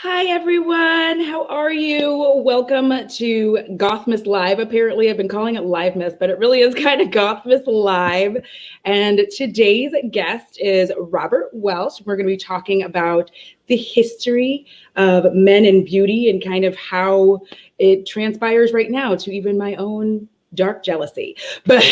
Hi, everyone. How are you? Welcome to Gothmas Live. Apparently, I've been calling it Livemas, but it really is kind of Gothmas Live. And today's guest is Robert Welsh. We're going to be talking about the history of men and beauty and kind of how it transpires right now to even my own dark jealousy. But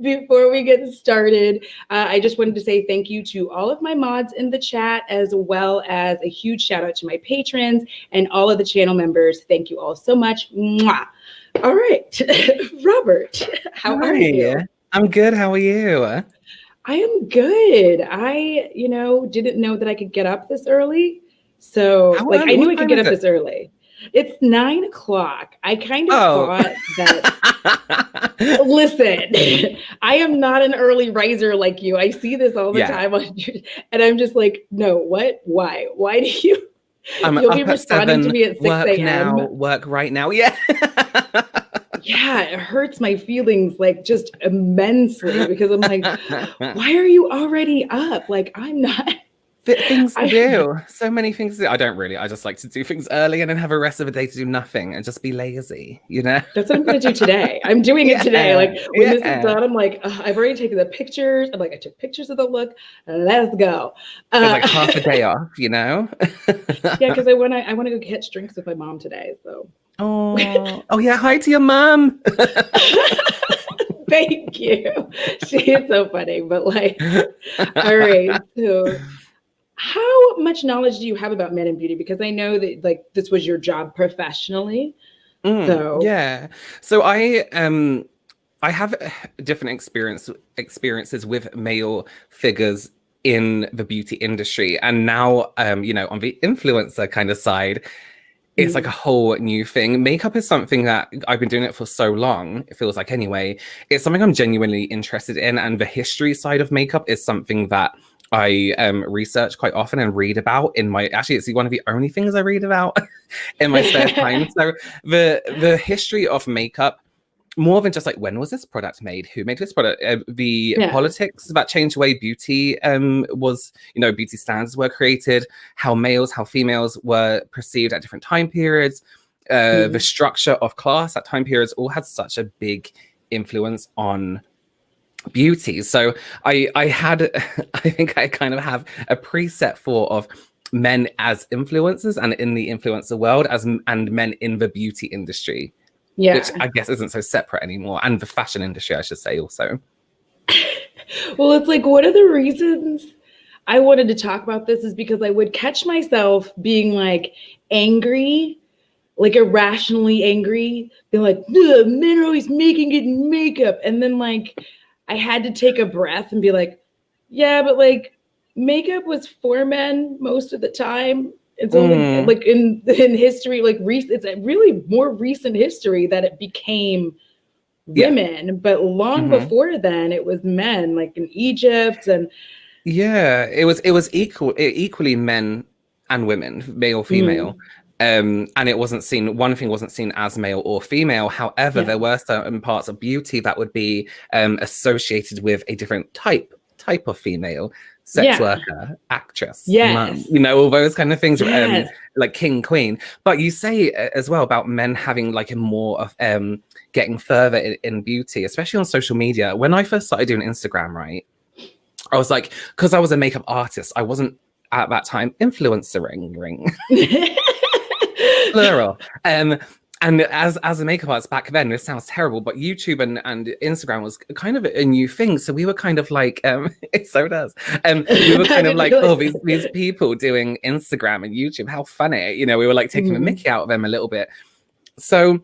before we get started, I just wanted to say thank you to all of my mods in the chat, as well as a huge shout out to my patrons and all of the channel members. Thank you all so much. Mwah. All right, Robert, how are you? I'm good. How are you? I am good. I, didn't know that I could get up this early. So, I knew I could get up this early. It's 9 o'clock. I kind of thought that, listen, I am not an early riser like you. I see this all the time on YouTube, and I'm just like, no, what? Why? Why do you? You'll be responding to me at 6 a.m. Work right now. Yeah. Yeah, it hurts my feelings like just immensely because I'm like, why are you already up? Like, I'm not. Things to do. So many things to do. I don't really. I just like to do things early and then have a rest of the day to do nothing and just be lazy, That's what I'm going to do today. I'm doing it today. Like, when this is done, I'm like, I've already taken the pictures. I'm like, I took pictures of the look. Let's go. It's like half a day off, Yeah, because I want to go catch drinks with my mom today. So. Oh yeah. Hi to your mom. Thank you. She is so funny. But all right. So, how much knowledge do you have about men and beauty? Because I know that this was your job professionally. So I have different experiences with male figures in the beauty industry, and now on the influencer kind of side, it's like a whole new thing. Makeup is something that I've been doing it for so long, it feels like anyway. It's something I'm genuinely interested in, and the history side of makeup is something that I research quite often and read about it's one of the only things I read about in my spare time. So the history of makeup, more than just like, when was this product made? Who made this product? Politics that changed the way beauty was, beauty standards were created, how males, how females were perceived at different time periods, the structure of class at time periods all had such a big influence on beauty. So I think I kind of have a preset of men as influencers and in the influencer world and men in the beauty industry. Yeah. Which I guess isn't so separate anymore. And the fashion industry, I should say, also. Well, it's like, one of the reasons I wanted to talk about this is because I would catch myself being like angry, like irrationally angry, being like, men are always making it in makeup. And then I had to take a breath and be like, yeah, but makeup was for men most of the time. It's only in history, it's a really more recent history that it became women, but long before then it was men, like in Egypt. And it was equally men and women, male, female. And it wasn't seen, one thing wasn't seen as male or female. However, there were certain parts of beauty that would be associated with a different type of female. Sex worker, actress, mom, all those kind of things, like king, queen. But you say as well about men having like a more of getting further in beauty, especially on social media. When I first started doing Instagram, right, I was like, because I was a makeup artist, I wasn't at that time influencering. Plural. And as a makeup artist back then, this sounds terrible, but YouTube and Instagram was kind of a new thing. So we were kind of like, it so does. We were kind of like, oh, these people doing Instagram and YouTube, how funny. We were like taking the mickey out of them a little bit. So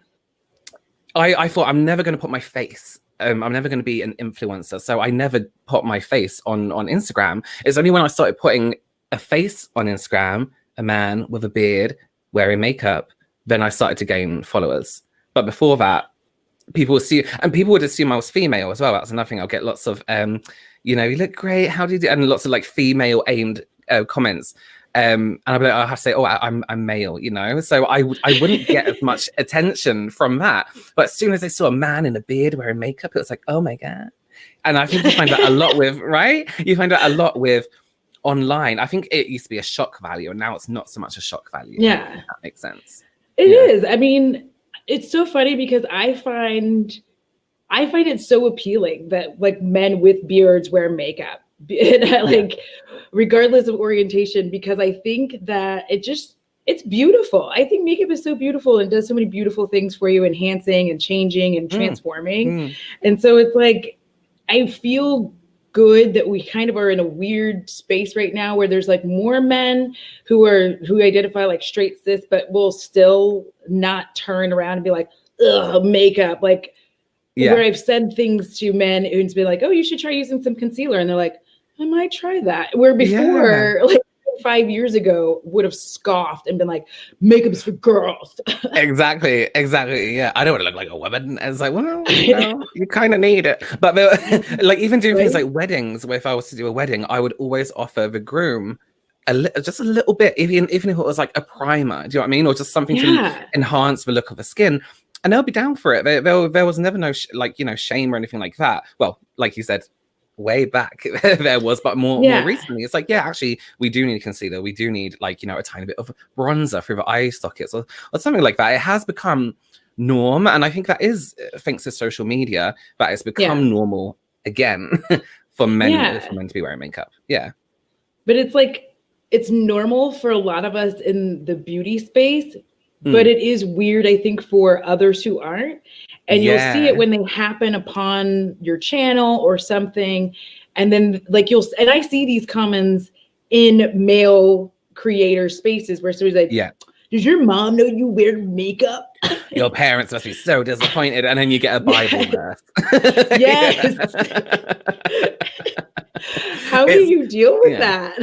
I thought, I'm never going to put my face. I'm never going to be an influencer. So I never put my face on Instagram. It's only when I started putting a face on Instagram, a man with a beard wearing makeup, then I started to gain followers. But before that, people would assume I was female as well. That's another thing. I'll get lots of, you look great. How do you do? And lots of like female aimed comments. And I'll be like, I have to say, oh, I'm male, So I wouldn't get as much attention from that. But as soon as I saw a man in a beard wearing makeup, it was like, oh my God. And I think you find that a lot with, right? You find that a lot with online. I think it used to be a shock value, and now it's not so much a shock value. Yeah. If that makes sense. It is. I mean, it's so funny because I find it so appealing that like men with beards wear makeup, like regardless of orientation, because I think that it's beautiful. I think makeup is so beautiful and does so many beautiful things for you, enhancing and changing and transforming. And so it's like, I feel good that we kind of are in a weird space right now where there's like more men who identify like straight cis, but will still not turn around and be like, ugh, makeup. Like, where I've said things to men who's been like, oh, you should try using some concealer. And they're like, I might try that. Where before, like 5 years ago, would have scoffed and been like, makeup's for girls. Exactly. Yeah. I don't want to look like a woman. And it's like, well, you kind of need it. But like even doing things like weddings, where if I was to do a wedding, I would always offer the groom just a little bit, even if it was like a primer, do you know what I mean? Or just something to enhance the look of the skin. And they'll be down for it. There was never no shame or anything like that. Well, like you said, way back there was, but more recently, it's like, actually, we do need concealer. We do need like, a tiny bit of bronzer through the eye sockets or something like that. It has become norm. And I think that is thanks to social media, that it's become normal again for men to be wearing makeup. Yeah. But it's like, it's normal for a lot of us in the beauty space. But it is weird, I think, for others who aren't. And you'll see it when they happen upon your channel or something. And then like and I see these comments in male creator spaces where somebody's like, does your mom know you wear makeup? Your parents must be so disappointed. And then you get a Bible verse. Yes. How do you deal with that?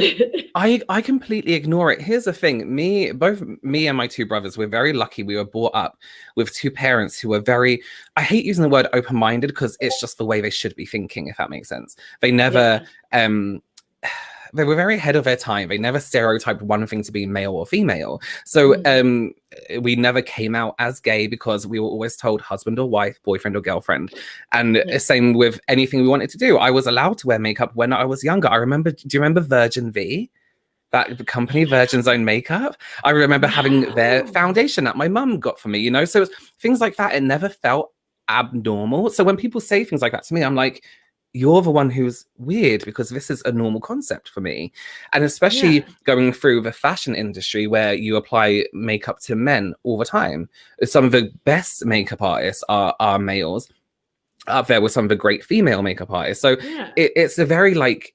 I completely ignore it. Here's the thing. Both me and my two brothers, we're very lucky. We were brought up with two parents who were very, I hate using the word open-minded because it's just the way they should be thinking, if that makes sense. They never, they were very ahead of their time. They never stereotyped one thing to be male or female. So we never came out as gay because we were always told husband or wife, boyfriend or girlfriend. And same with anything we wanted to do. I was allowed to wear makeup when I was younger. Do you remember Virgin V? That company, Virgin Zone Makeup? I remember having their foundation that my mum got for me, So it was things like that. It never felt abnormal. So when people say things like that to me, I'm like, you're the one who's weird because this is a normal concept for me. And especially going through the fashion industry where you apply makeup to men all the time. Some of the best makeup artists are males, up there with some of the great female makeup artists. So it's a very like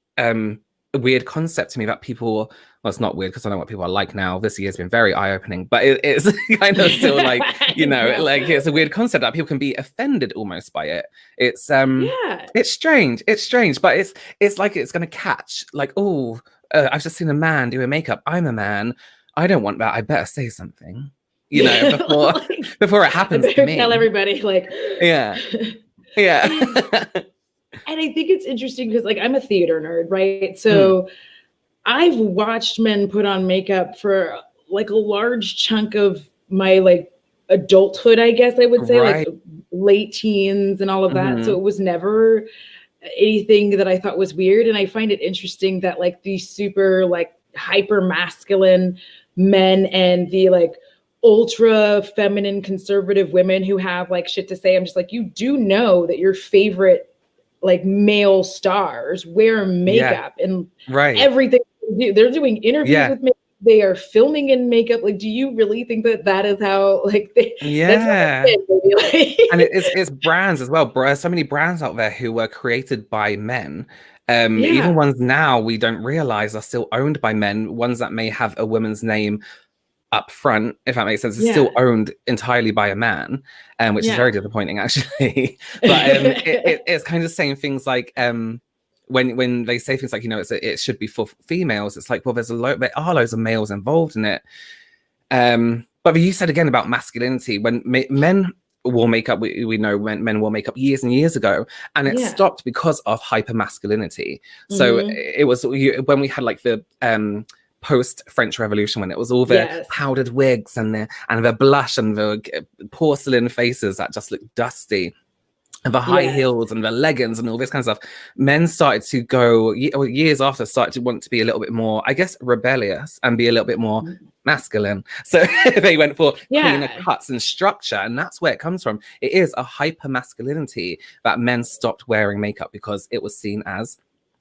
weird concept to me that people, well, it's not weird because I know what people are like now. This year's been very eye-opening, but it's kind of still like, like it's a weird concept that people can be offended almost by it. It's it's strange, but it's like it's gonna catch like, I've just seen a man doing makeup. I'm a man. I don't want that. I better say something, before it happens to me. Tell everybody like, yeah. And I think it's interesting because like I'm a theater nerd, right? So I've watched men put on makeup for like a large chunk of my like adulthood, I guess I would say, like late teens and all of that. So it was never anything that I thought was weird. And I find it interesting that like these super like hyper masculine men and the like ultra feminine conservative women who have like shit to say, I'm just like, you do know that your favorite like male stars wear makeup and everything they do. They're doing interviews with makeup. They are filming in makeup. Like, do you really think that is how like they? And it's brands as well. So many brands out there who were created by men. Even ones now we don't realize are still owned by men. Ones that may have a woman's name up front, if that makes sense, is still owned entirely by a man, which is very disappointing actually. But it's kind of saying things like when they say things like, it should be for females, it's like, well, there are loads of males involved in it. But you said again about masculinity, when men wore makeup, we know men wore makeup years and years ago, and it stopped because of hyper masculinity. So it was when we had like the post French Revolution, when it was all the powdered wigs and the blush and the porcelain faces that just looked dusty. the high heels and the leggings and all this kind of stuff, men started to go, years after, started to want to be a little bit more, I guess, rebellious and be a little bit more masculine. So they went for cleaner cuts and structure. And that's where it comes from. It is a hyper masculinity that men stopped wearing makeup because it was seen as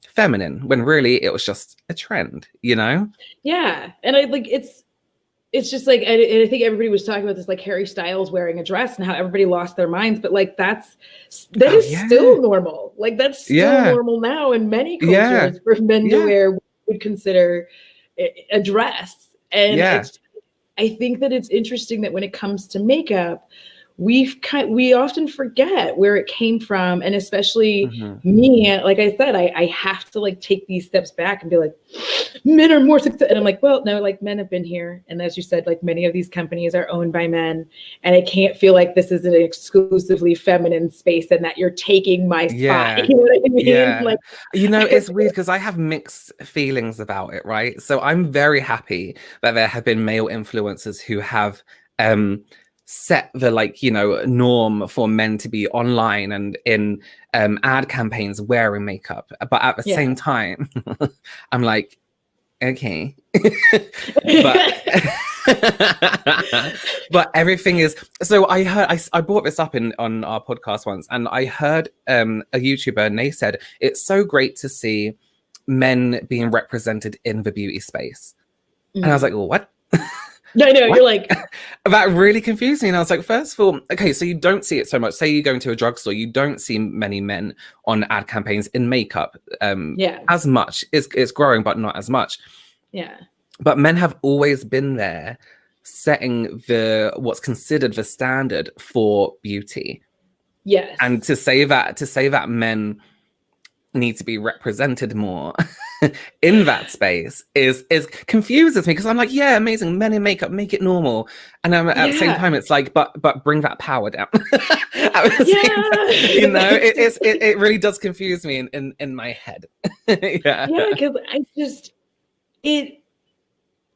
feminine, when really it was just a trend, you know? Yeah. And I like it's just like, I think everybody was talking about this, like Harry Styles wearing a dress and how everybody lost their minds, but like that is still normal. Like that's still normal now in many cultures for men to wear what we would consider a dress. And I think that it's interesting that when it comes to makeup, we often forget where it came from, and especially me, like I said, I have to like take these steps back and be like, men are more successful, and I'm like, well, no, like men have been here, and as you said, like many of these companies are owned by men, and I can't feel like this is an exclusively feminine space and that you're taking my spot. You know what I mean? Yeah. Like, you know, it's weird because I have mixed feelings about it, right? So I'm very happy that there have been male influencers who have set the, like, you know, norm for men to be online and in ad campaigns wearing makeup, but at the same time I'm like, okay. But everything is, so I brought this up on our podcast once, and I heard a YouTuber, and they said it's so great to see men being represented in the beauty space. And I was like, well, what? No, you're like, that really confused me. And I was like, first of all, okay, so you don't see it so much. Say you go into a drugstore, you don't see many men on ad campaigns in makeup as much. It's growing, but not as much. Yeah. But men have always been there setting what's considered the standard for beauty. Yes. And to say that men need to be represented more in that space is confuses me, because I'm like, yeah, amazing, men in makeup, make it normal, and at the same time it's like, but bring that power down. You know, it really does confuse me in my head. Because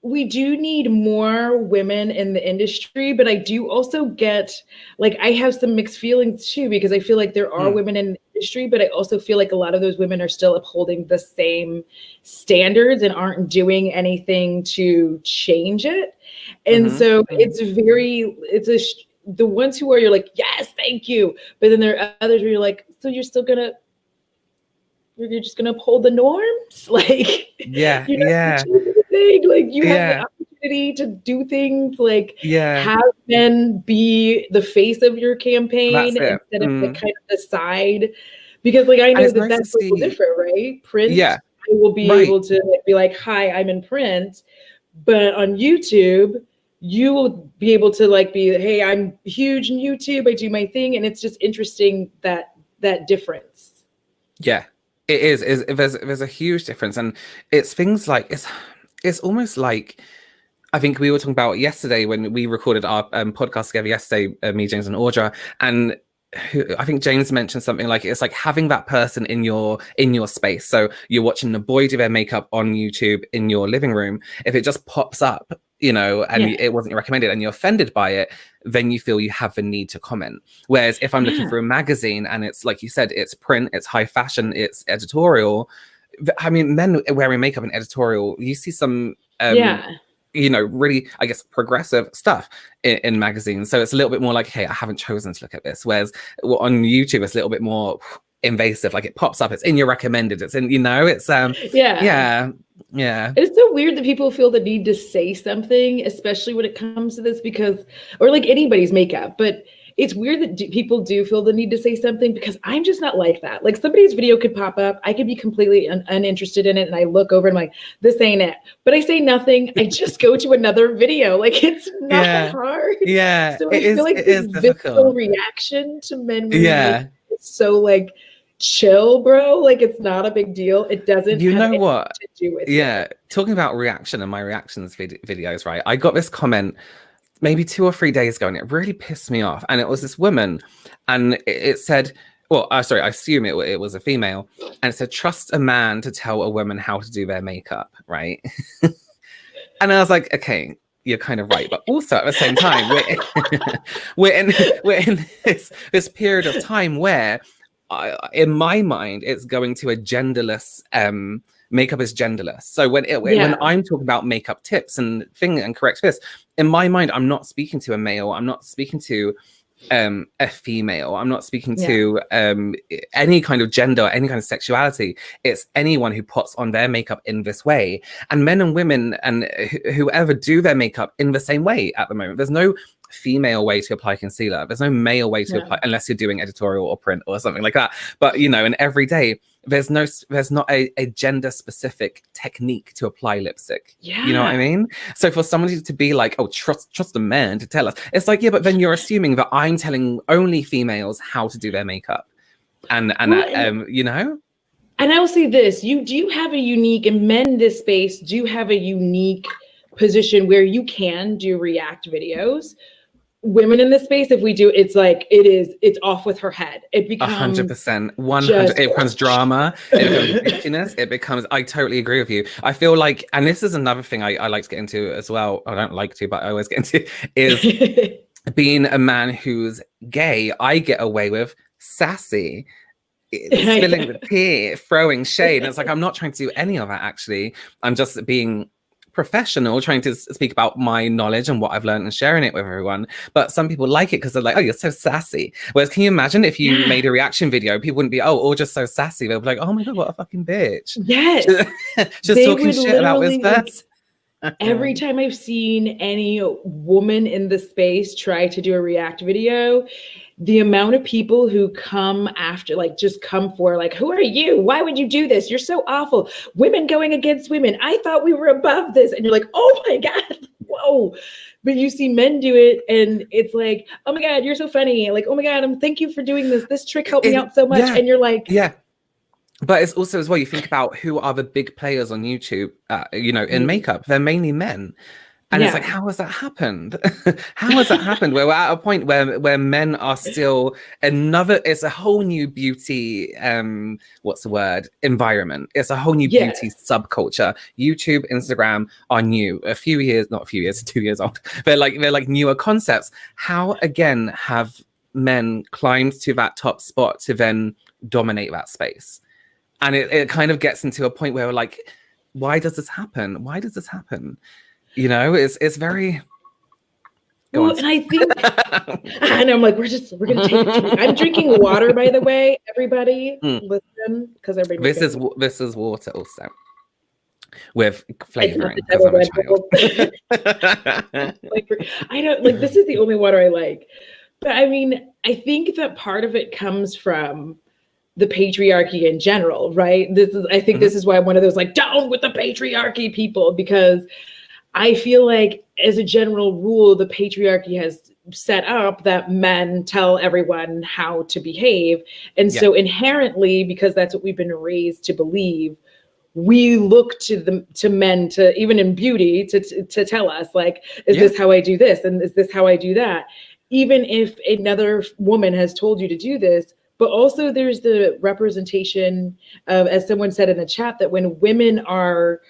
we do need more women in the industry, but I do also get, like, I have some mixed feelings too, because I feel like there are women in the industry, but I also feel like a lot of those women are still upholding the same standards and aren't doing anything to change it. And so the ones who are, you're like, yes, thank you. But then there are others where you're like, so you're just gonna uphold the norms? Like, like you have the opportunity to do things, like have men be the face of your campaign instead of the kind of the side, because like I know that's a little different, right? Print, I will be able to be like, hi, I'm in print, but on YouTube you will be able to like be, hey, I'm huge in YouTube, I do my thing, and it's just interesting that difference. It is. There's a huge difference, and it's things like it's almost like, I think we were talking about yesterday when we recorded our podcast together yesterday, me, James, and Audra, and I think James mentioned something like, it's like having that person in your space. So you're watching the boy do their makeup on YouTube in your living room. If it just pops up, you know, and it wasn't recommended and you're offended by it, then you feel you have the need to comment. Whereas if I'm looking for a magazine and it's, like you said, it's print, it's high fashion, it's editorial. I mean, men wearing makeup in editorial, you see some, you know, really, I guess, progressive stuff in magazines. So it's a little bit more like, hey, I haven't chosen to look at this. Whereas on YouTube, it's a little bit more invasive. Like, it pops up, it's in your recommended, it's in, you know, it's It's so weird that people feel the need to say something, especially when it comes to this, because, or like anybody's makeup, but it's weird that people do feel the need to say something, because I'm just not like that. Like, somebody's video could pop up, I could be completely uninterested in it, and I look over and I'm like, this ain't it. But I say nothing. I just go to another video. Like, it's not hard. So I feel like this visceral reaction to men like, it's so like, chill, bro. Like, it's not a big deal. It doesn't. You know what? To do with it. Talking about reaction and my reactions videos, right? I got this comment maybe 2 or 3 days ago, and it really pissed me off. And it was this woman, and it said, well, sorry, I assume it was a female, and it said, trust a man to tell a woman how to do their makeup, right? And I was like, okay, you're kind of right, but also at the same time, we're in this period of time where, in my mind, it's going to a genderless. Makeup is genderless. So when I'm talking about makeup tips and correct fits, in my mind, I'm not speaking to a male. I'm not speaking to a female. I'm not speaking to any kind of gender, any kind of sexuality. It's anyone who puts on their makeup in this way, and men and women and whoever do their makeup in the same way at the moment. There's no female way to apply concealer. There's no male way to apply, unless you're doing editorial or print or something like that. But you know, in every day, there's not a gender specific technique to apply lipstick. You know what I mean? So for somebody to be like, oh, trust a man to tell us, it's like, yeah, but then you're assuming that I'm telling only females how to do their makeup, and you know. And I will say this: you have a unique, and men in this space do have a unique position where you can do react videos. Women in this space, if we do, it's like it's off with her head. It becomes 100%, 100. It becomes drama. It becomes bitchiness. It becomes. I totally agree with you. I feel like, and this is another thing I like to get into as well. I don't like to, but I always get into is being a man who's gay. I get away with sassy, spilling the tea, throwing shade. And it's like, I'm not trying to do any of that. Actually, I'm just being professional, trying to speak about my knowledge and what I've learned and sharing it with everyone. But some people like it because they're like, oh, you're so sassy. Whereas can you imagine if you made a reaction video, people wouldn't be, oh, or just so sassy. They'll be like, oh my God, what a fucking bitch. Yes. just talking shit about this person. Every time I've seen any woman in the space try to do a react video, the amount of people who come after, like, just come for, like, who are you? Why would you do this? You're so awful. Women going against women. I thought we were above this. And you're like, oh my God, whoa. But you see men do it and it's like, oh my God, you're so funny. Like, oh my God, thank you for doing this. This trick helped me out so much. And you're like, But it's also as well, you think about who are the big players on YouTube, you know, in makeup. They're mainly men. And it's like, how has that happened? How has that happened? Where we're at a point where men are still it's a whole new beauty, environment. It's a whole new beauty subculture. YouTube, Instagram are new. 2 years old. They're like newer concepts. How again have men climbed to that top spot to then dominate that space? And it kind of gets into a point where we're like, why does this happen? Why does this happen? You know, it's very. Well, and I think, and I'm like, we're gonna take it. I'm drinking water, by the way, everybody. Listen, because everybody. This is water also, with flavoring. Because I'm a child. I don't like. This is the only water I like, but I mean, I think that part of it comes from the patriarchy in general, right? I think this is why I'm one of those like down with the patriarchy people, because I feel like as a general rule, the patriarchy has set up that men tell everyone how to behave. And so inherently, because that's what we've been raised to believe, we look to men to, even in beauty, to tell us like, is this how I do this? And is this how I do that? Even if another woman has told you to do this. But also there's the representation of, as someone said in the chat, that when women are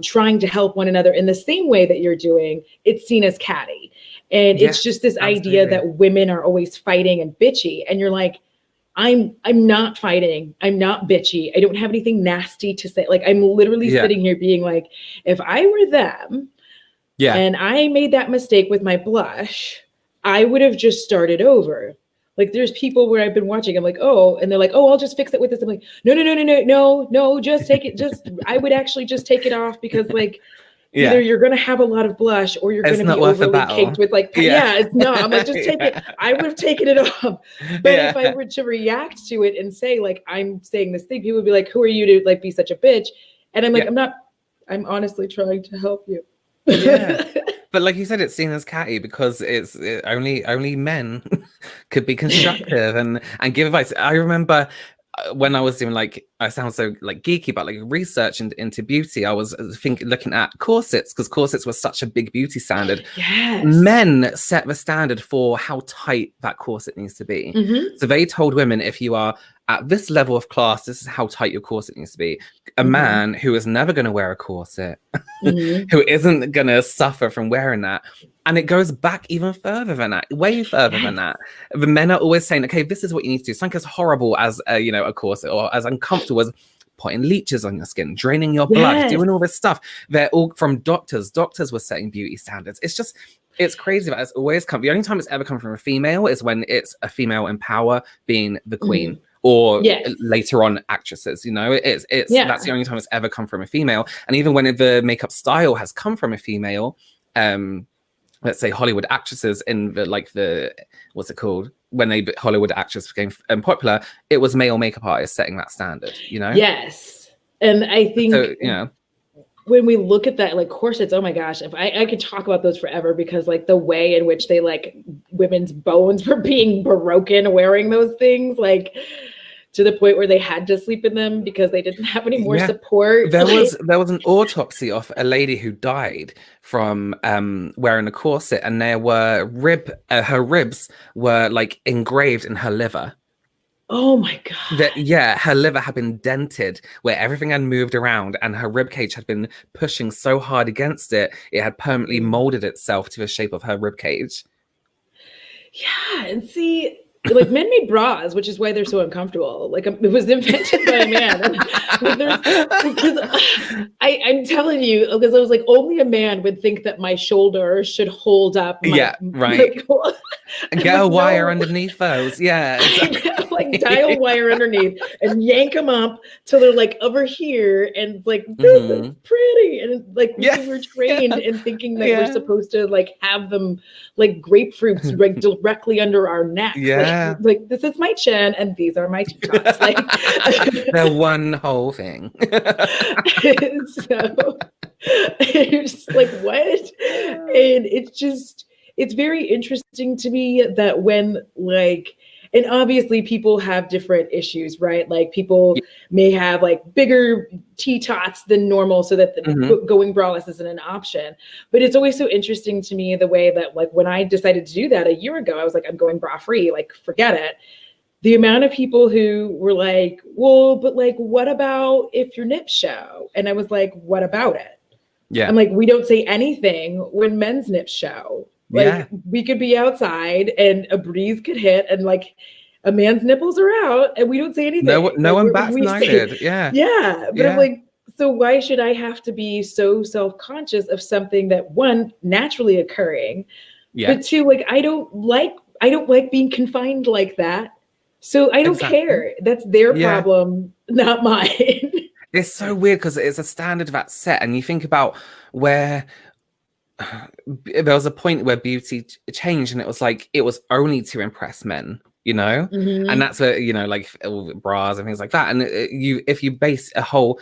trying to help one another in the same way that you're doing, it's seen as catty. And it's just this idea that women are always fighting and bitchy. And you're like, I'm not fighting. I'm not bitchy. I don't have anything nasty to say. Like, I'm literally sitting here being like, if I were them and I made that mistake with my blush, I would have just started over. Like, there's people where I've been watching, I'm like, oh, and they're like, oh, I'll just fix it with this. I'm like, no, just take it. I would actually just take it off, because like, either you're going to have a lot of blush or you're going to be overly caked with like, it's not. I'm like, just take it. I would have taken it off. But if I were to react to it and say like, I'm saying this thing, people would be like, who are you to like be such a bitch? And I'm like, I'm honestly trying to help you. But like you said, it's seen as catty because it's only men could be constructive and give advice. I remember when I was doing, like, I sound so like geeky, but like research into beauty, I was looking at corsets, because corsets were such a big beauty standard. Men set the standard for how tight that corset needs to be. So they told women, if you are at this level of class, this is how tight your corset needs to be. A Mhm. man who is never going to wear a corset, Mhm. who isn't going to suffer from wearing that. And it goes back even further than that, way further than that. The men are always saying, okay, this is what you need to do. Something as horrible as, a corset, or as uncomfortable as putting leeches on your skin, draining your blood, Yes. doing all this stuff. They're all from doctors. Doctors were setting beauty standards. It's crazy that it's always come. The only time it's ever come from a female is when it's a female in power being the queen. Mhm. Or Yes. later on actresses, it's Yeah. that's the only time it's ever come from a female. And even when the makeup style has come from a female, let's say Hollywood actresses in the what's it called, when Hollywood actresses became popular, it was male makeup artists setting that standard, Yes. And I think so, when we look at that, like corsets, oh my gosh, if I could talk about those forever, because like the way in which they like women's bones were being broken wearing those things, like to the point where they had to sleep in them because they didn't have any more support. There was an autopsy of a lady who died from wearing a corset, and there were her ribs were like engraved in her liver. Oh my God. Her liver had been dented where everything had moved around, and her rib cage had been pushing so hard against it, it had permanently molded itself to the shape of her rib cage. Yeah, and see, like men made bras, which is why they're so uncomfortable. Like it was invented by a man. Because I'm telling you, because I was like, only a man would think that my shoulder should hold up. Right. And get a wire underneath those. Yeah. Exactly. Like dial wire underneath and yank them up till they're like over here, and it's like, this is pretty. And like we were trained in thinking that we're supposed to like have them like grapefruits like directly under our necks. Yeah. Like this is my chin and these are my tops. Like the one whole thing. So it's just like, what? And it's very interesting to me that when like, and obviously people have different issues, right? Like people may have like bigger T-tots than normal so that going braless isn't an option. But it's always so interesting to me the way that like when I decided to do that a year ago, I was like, I'm going bra free, like forget it. The amount of people who were like, well, but like, what about if your nips show? And I was like, what about it? Yeah. I'm like, we don't say anything when men's nips show. Like we could be outside and a breeze could hit and like a man's nipples are out and we don't say anything. No one bats an eyelid. But I'm like, so why should I have to be so self-conscious of something that one, naturally occurring, but two, like I don't like being confined like that. So I don't care. That's their problem, not mine. It's so weird because it's a standard that's set, and you think about where there was a point where beauty changed, and it was like it was only to impress men, and that's where like bras and things like that. And if you base a whole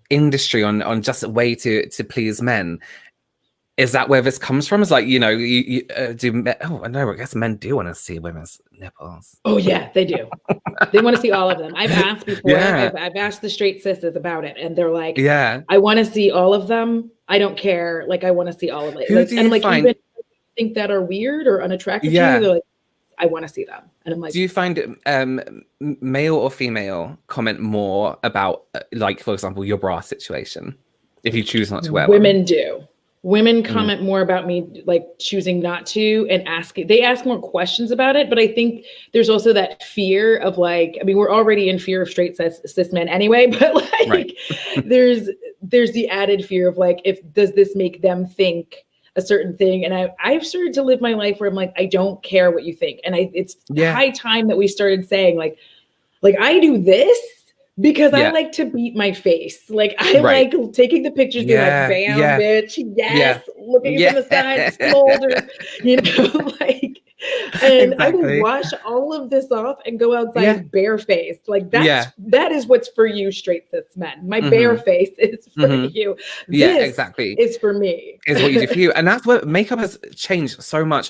industry on just a way to please men, is that where this comes from? It's like, I guess men do want to see women's nipples. Oh yeah, they do. They want to see all of them. I've asked before. I've asked the straight sisters about it, and they're like, I want to see all of them. I don't care. Like, I want to see all of it. Like, and like, even think that are weird or unattractive to you, they're like, I want to see them. And I'm like, do you find male or female comment more about, like, for example, your bra situation, if you choose not to wear women one? do. Women comment more about me like choosing not to, and they ask more questions about it. But I think there's also that fear of like, I mean, we're already in fear of straight cis men anyway, but like there's the added fear of like, does this make them think a certain thing? And I've started to live my life where I'm like, I don't care what you think. And it's high time that we started saying like I do this because I like to beat my face. Like I like taking the pictures, being like, bam, bitch, looking from the side, smolder, like, and I will wash all of this off and go outside barefaced. Like that is what's for you, straight cis men. My bare face is for you. This exactly. is for me. Is what you do for you. And that's what makeup has changed so much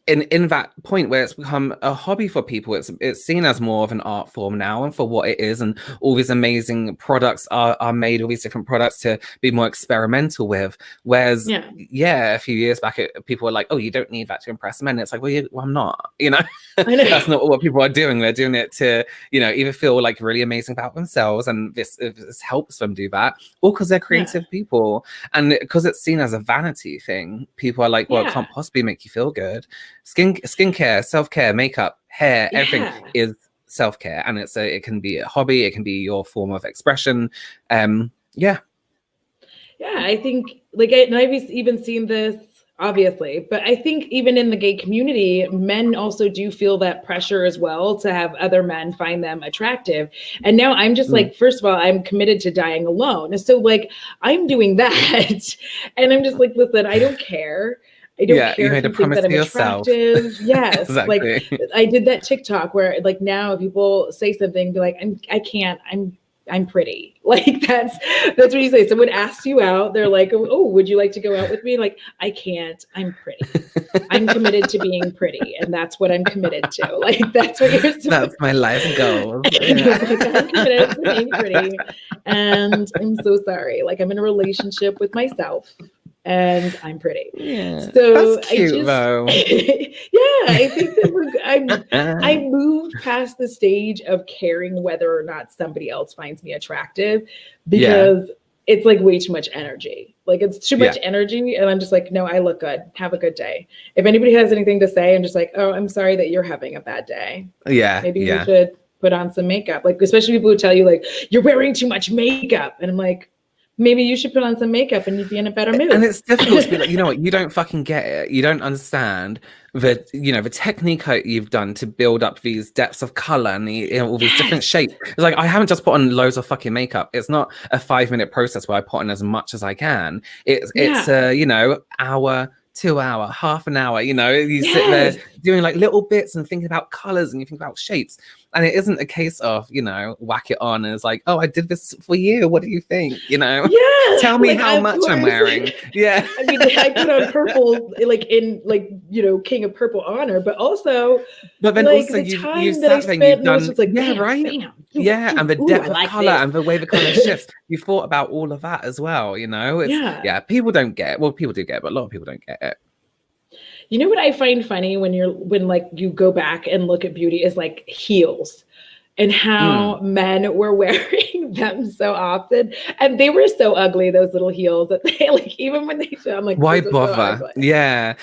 in that point where it's become a hobby for people, it's seen as more of an art form now, and for what it is, and all these amazing products are made, all these different products to be more experimental with. Whereas, a few years back, people were like, "Oh, you don't need that to impress men." It's like, well, I'm not, you know. That's not what people are doing. They're doing it to, you know, either feel like really amazing about themselves, and this helps them do that, or because they're creative people, and because it's seen as a vanity thing. People are like, well, it can't possibly make you feel good. Skincare, self-care, makeup, hair, everything is self-care, and it can be a hobby, it can be your form of expression. I think and I've even seen this, obviously, but I think even in the gay community, men also do feel that pressure as well to have other men find them attractive. And now I'm just like, first of all, I'm committed to dying alone, so like I'm doing that. And I'm just like, listen, I don't care. I don't care if you think that I'm attractive. Yes. Exactly. Like I did that TikTok where like now people say something, be like, I'm pretty. Like that's what you say. Someone asks you out, they're like, oh, would you like to go out with me? Like, I can't, I'm pretty. I'm committed to being pretty, and that's what I'm committed to. Like that's what you're saying. That's my life goal. I'm committed to being pretty. And I'm so sorry. Like I'm in a relationship with myself. And I'm pretty. Yeah, so that's cute, though. I think that I moved past the stage of caring whether or not somebody else finds me attractive, because it's like way too much energy. Like it's too much energy, and I'm just like, no, I look good. Have a good day. If anybody has anything to say, I'm just like, oh, I'm sorry that you're having a bad day. Maybe you should put on some makeup. Like especially people who tell you like you're wearing too much makeup, and I'm like, maybe you should put on some makeup and you'd be in a better mood. And it's difficult to be like, you know what, you don't fucking get it. You don't understand the technique you've done to build up these depths of color and all these different shapes. It's like, I haven't just put on loads of fucking makeup. It's not a 5-minute process where I put on as much as I can. It's a, hour, 2 hour, half an hour, you sit there doing like little bits and thinking about colors, and you think about shapes. And it isn't a case of, whack it on and it's like, oh, I did this for you. What do you think? Tell me how much I'm wearing. Yeah. I mean, I put on purple, King of Purple Honor, but then also you sat there and you've done, like, right? Bam. And the depth of color and the way the color shifts. You thought about all of that as well, It's, people don't get it. Well, people do get it, but a lot of people don't get it. You know what I find funny when you go back and look at beauty is like heels, and how men were wearing them so often, and they were so ugly, those little heels, that they like, even when they show, I'm like, why bother? So I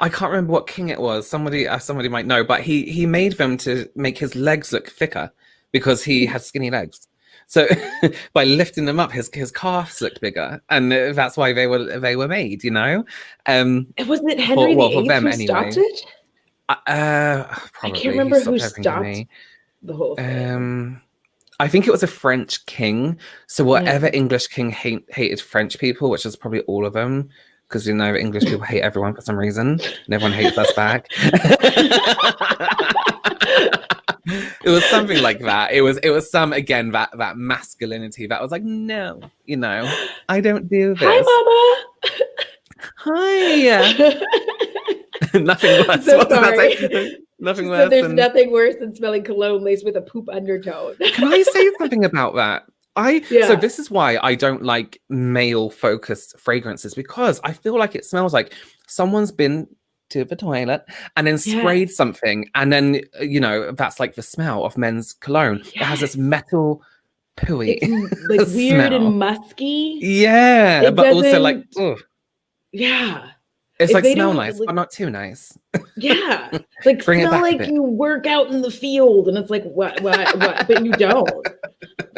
can't remember what king it was. Somebody might know, but he made them to make his legs look thicker because he had skinny legs. So by lifting them up, his calves looked bigger, and that's why they were made. Wasn't it Henry VIII who stopped it? Probably. I can't remember who stopped the whole thing. I think it was a French king. So whatever English king hated French people, which is probably all of them, because English people hate everyone for some reason, and everyone hates us back. It was something like that. It was some, again, that masculinity that was like, no, I don't do this. Hi, Mama. Hi. Nothing worse. So sorry. Nothing worse. There's nothing worse than smelling cologne laced with a poop undertone. Can I say something about that? So this is why I don't like male-focused fragrances, because I feel like it smells like someone's been to the toilet and then sprayed something, and then that's like the smell of men's cologne. It has this metal pooey, it's like weird smell. And musky. But also like, ugh. It's like smell nice, but not too nice. It's like smell like you work out in the field, and it's like what? But you don't.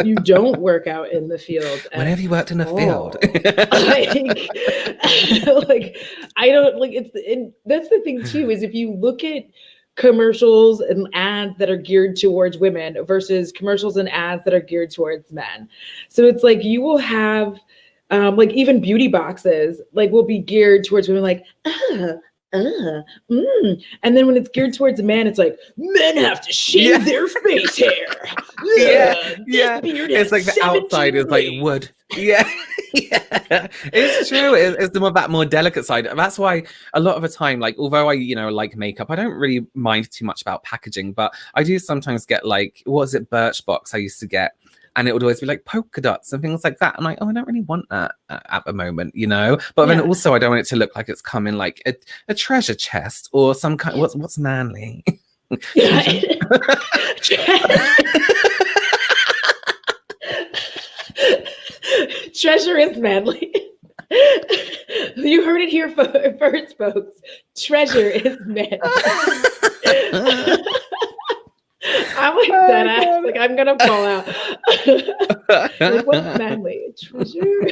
You don't work out in the field. When have you worked in a field? I don't like it's. And that's the thing too, is if you look at commercials and ads that are geared towards women versus commercials and ads that are geared towards men. So it's like you will have. Like even beauty boxes will be geared towards women, like and then when it's geared towards a man, it's like men have to shave their face hair. It's like the outside is like wood. Yeah, it's true. It's the more delicate side. That's why a lot of the time, like, although I, like makeup, I don't really mind too much about packaging, but I do sometimes get like, what was it, Birchbox I used to get, and it would always be like polka dots and things like that. I'm like, oh, I don't really want that at the moment, But then also, I don't want it to look like it's come in like a treasure chest or some kind. What's manly? Treasure is manly. You heard it here first, folks. Treasure is manly. I'm like dead ass. Like, I'm gonna fall out. Like, what's manly? Treasure?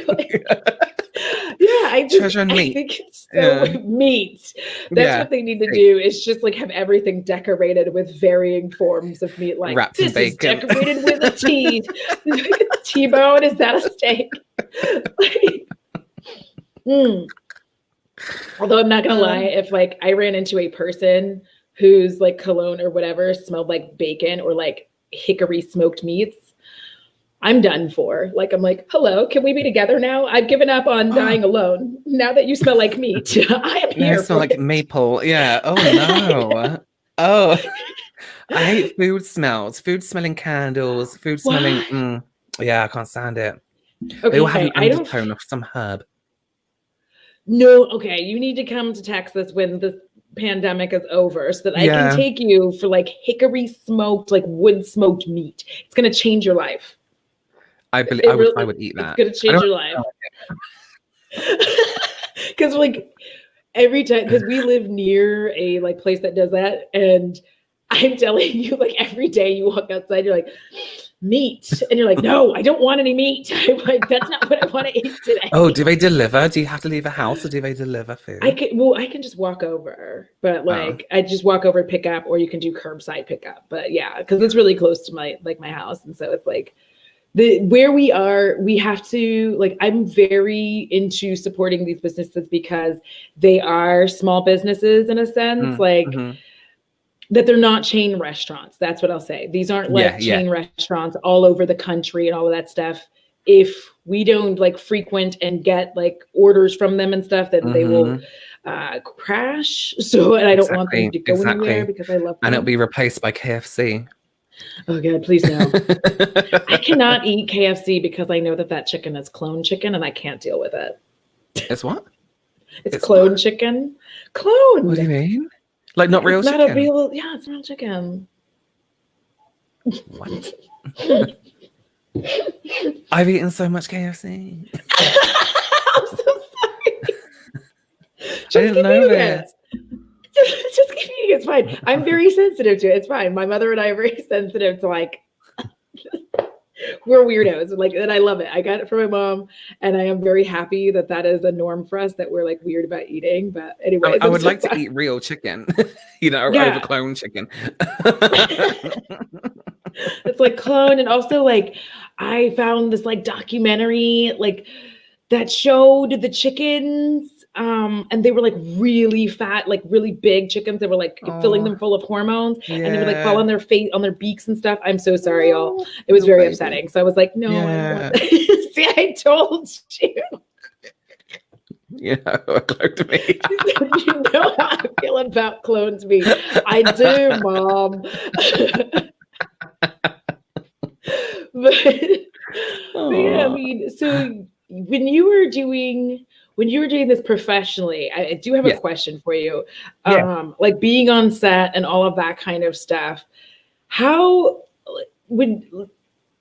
I think it's so meat. That's what they need to do, is just like have everything decorated with varying forms of meat. Like, wrapped in bacon. Is decorated with a T-bone. Is that a steak? Although I'm not gonna lie, if like I ran into a person whose like cologne or whatever smelled like bacon or like hickory smoked meats, I'm done for. Like, I'm like, hello, can we be together now? I've given up on dying alone. Now that you smell like meat, I am here. I smell like maple. Yeah. Oh no. Oh, I hate food smells. Food smelling candles. Food smelling. Yeah, I can't stand it. Okay, they all have an undertone of some herb. No, okay. You need to come to Texas when this pandemic is over so that I can take you for like hickory smoked, like wood smoked meat. It's gonna change your life. I would eat that. It's gonna change your life. Because like every time, because we live near a like place that does that, and I'm telling you, like every day you walk outside, you're like, meat, and you're like, no, I don't want any meat. I'm like, that's not what I want to eat today. Oh, do they deliver? Do you have to leave a house, or do they deliver food? I can just walk over, but like I just walk over, pick up, or you can do curbside pickup. But yeah, because it's really close to my house, and so it's like where we are, we have to, like, I'm very into supporting these businesses because they are small businesses in a sense, that they're not chain restaurants. That's what I'll say. These aren't like chain restaurants all over the country and all of that stuff. If we don't like frequent and get like orders from them and stuff, then they will crash. So, and I don't want them to go anywhere because I love them. And it'll be replaced by KFC. Oh God, please no. I cannot eat KFC because I know that chicken is clone chicken and I can't deal with it. It's what? It's clone what? Chicken. Clone. What do you mean? Like not real chicken? Not it's real chicken. What? I've eaten so much KFC. I'm so sorry. I didn't know this. Just keep eating. It's fine. I'm very sensitive to it. It's fine. My mother and I are very sensitive to like we're weirdos. Like, and I love it. I got it from my mom, and I am very happy that is a norm for us, that we're like weird about eating. But anyway, I would like to eat real chicken, over clone chicken. It's like clone, and also like I found this like documentary like that showed the chickens. And they were like really fat, like really big chickens. They were like filling them full of hormones, and they would like fall on their face, on their beaks and stuff. I'm so sorry, y'all. It was very upsetting. So I was like, no, I don't want See, I told you. Yeah, cloned meat. You know how I feel about cloned meat. I do, Mom. but yeah, I mean, so when you were doing this professionally, I do have a question for you. Like being on set and all of that kind of stuff, how did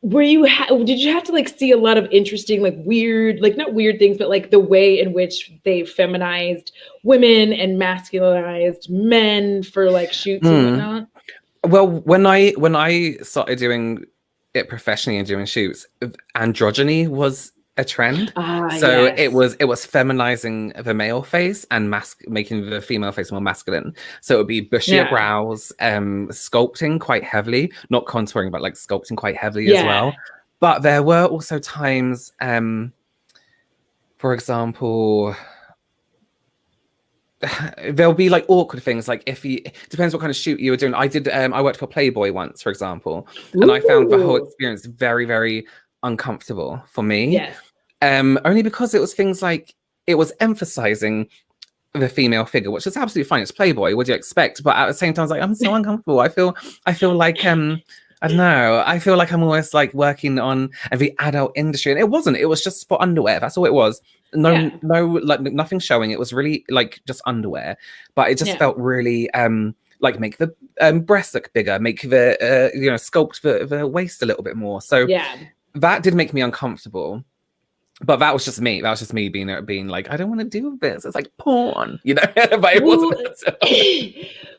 you have to like see a lot of interesting, like weird, like not weird things, but like the way in which they feminized women and masculinized men for like shoots and whatnot? Well, when I started doing it professionally and doing shoots, androgyny was a trend. It was feminizing the male face and making the female face more masculine. So it would be bushier brows, sculpting quite heavily, not contouring, but like sculpting quite heavily as well. But there were also times, for example, there'll be like awkward things, like depends what kind of shoot you were doing. I worked for Playboy once, for example, and I found the whole experience very, very uncomfortable for me. Only because it was things like it was emphasizing the female figure, which is absolutely fine. It's Playboy. What do you expect? But at the same time, I was like, I'm so uncomfortable. I feel like I don't know. I feel like I'm almost like working on the adult industry, and it wasn't. It was just for underwear. That's all it was. No, like nothing showing. It was really like just underwear, but it just felt really like make the breasts look bigger, make the sculpt the waist a little bit more. So that did make me uncomfortable. But that was just me. That was just me being like, I don't want to do this. It's like porn, you know. But it wasn't.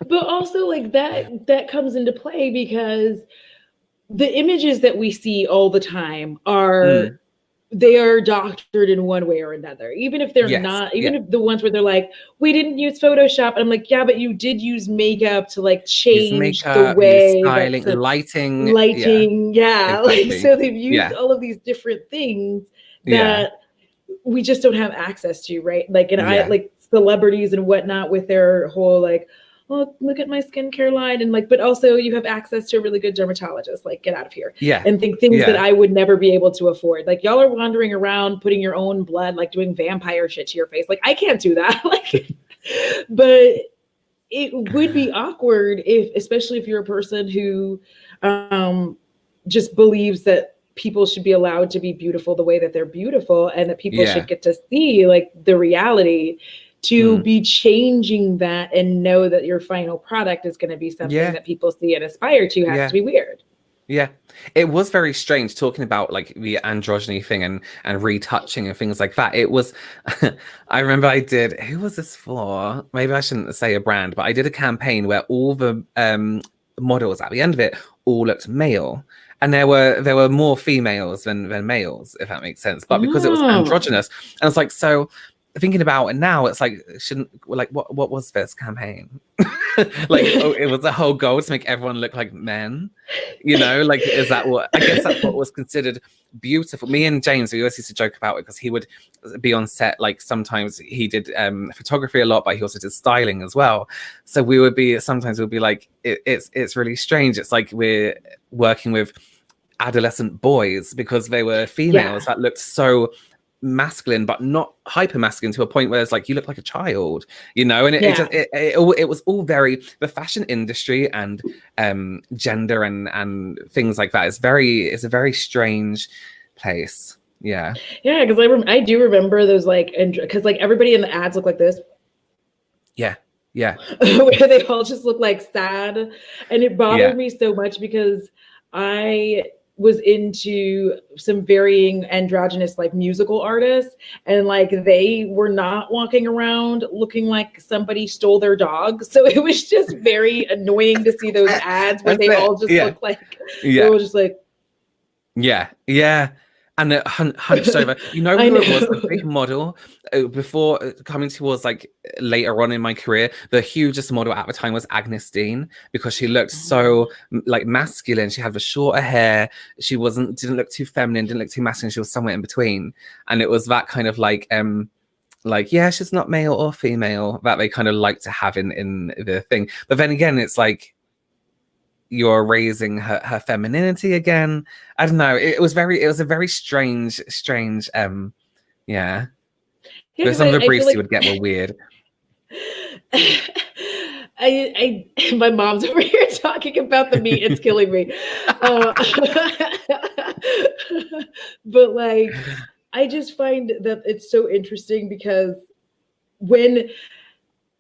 But also, like that comes into play because the images that we see all the time are they are doctored in one way or another. Even if they're not, even if the ones where they're like, we didn't use Photoshop, and I'm like, yeah, but you did use makeup to like change the way styling, lighting, like exactly. so they've used all of these different things that we just don't have access to, right? Like, and I like celebrities and whatnot with their whole like, oh, look at my skincare line, and like, but also you have access to a really good dermatologist. Like, get out of here, and think things that I would never be able to afford. Like, y'all are wandering around putting your own blood, like doing vampire shit to your face. Like, I can't do that. Like, but it would be awkward especially if you're a person who just believes that people should be allowed to be beautiful the way that they're beautiful, and that people should get to see like the reality, to be changing that and know that your final product is going to be something that people see and aspire to has to be weird. Yeah, it was very strange talking about like the androgyny thing and retouching and things like that. It was, I remember who was this for? Maybe I shouldn't say a brand, but I did a campaign where all the models at the end of it all looked male. And there were more females than males, if that makes sense. But because it was androgynous, and I was like, so thinking about it now, it's like, what was this campaign? Like, it was a whole goal to make everyone look like men, you know? Like, is that what, I guess that's what was considered beautiful. Me and James, we always used to joke about it because he would be on set, like sometimes he did photography a lot, but he also did styling as well. So sometimes we'd be like, it's really strange. It's like we're working with adolescent boys because they were females that looked so masculine but not hyper masculine to a point where it's like you look like a child, you know. And it was all very, the fashion industry and gender and things like that it's a very strange place. Because I do remember those, like, because like everybody in the ads look like this, where they all just look like sad, and it bothered me so much because I was into some varying androgynous like musical artists, and like they were not walking around looking like somebody stole their dog. So it was just very annoying to see those ads where they all just look like they were just like and it hunched over. You know who it was? A big model before coming towards like later on in my career. The hugest model at the time was Agnes Dean, because she looked so like masculine. She had the shorter hair. She didn't look too feminine, didn't look too masculine. She was somewhere in between. And it was that kind of like she's not male or female that they kind of like to have in the thing. But then again, it's like, you're raising her femininity again. I don't know. It was a very strange. But some of the briefs you would get were weird. My mom's over here talking about the meat. It's killing me. But like, I just find that it's so interesting because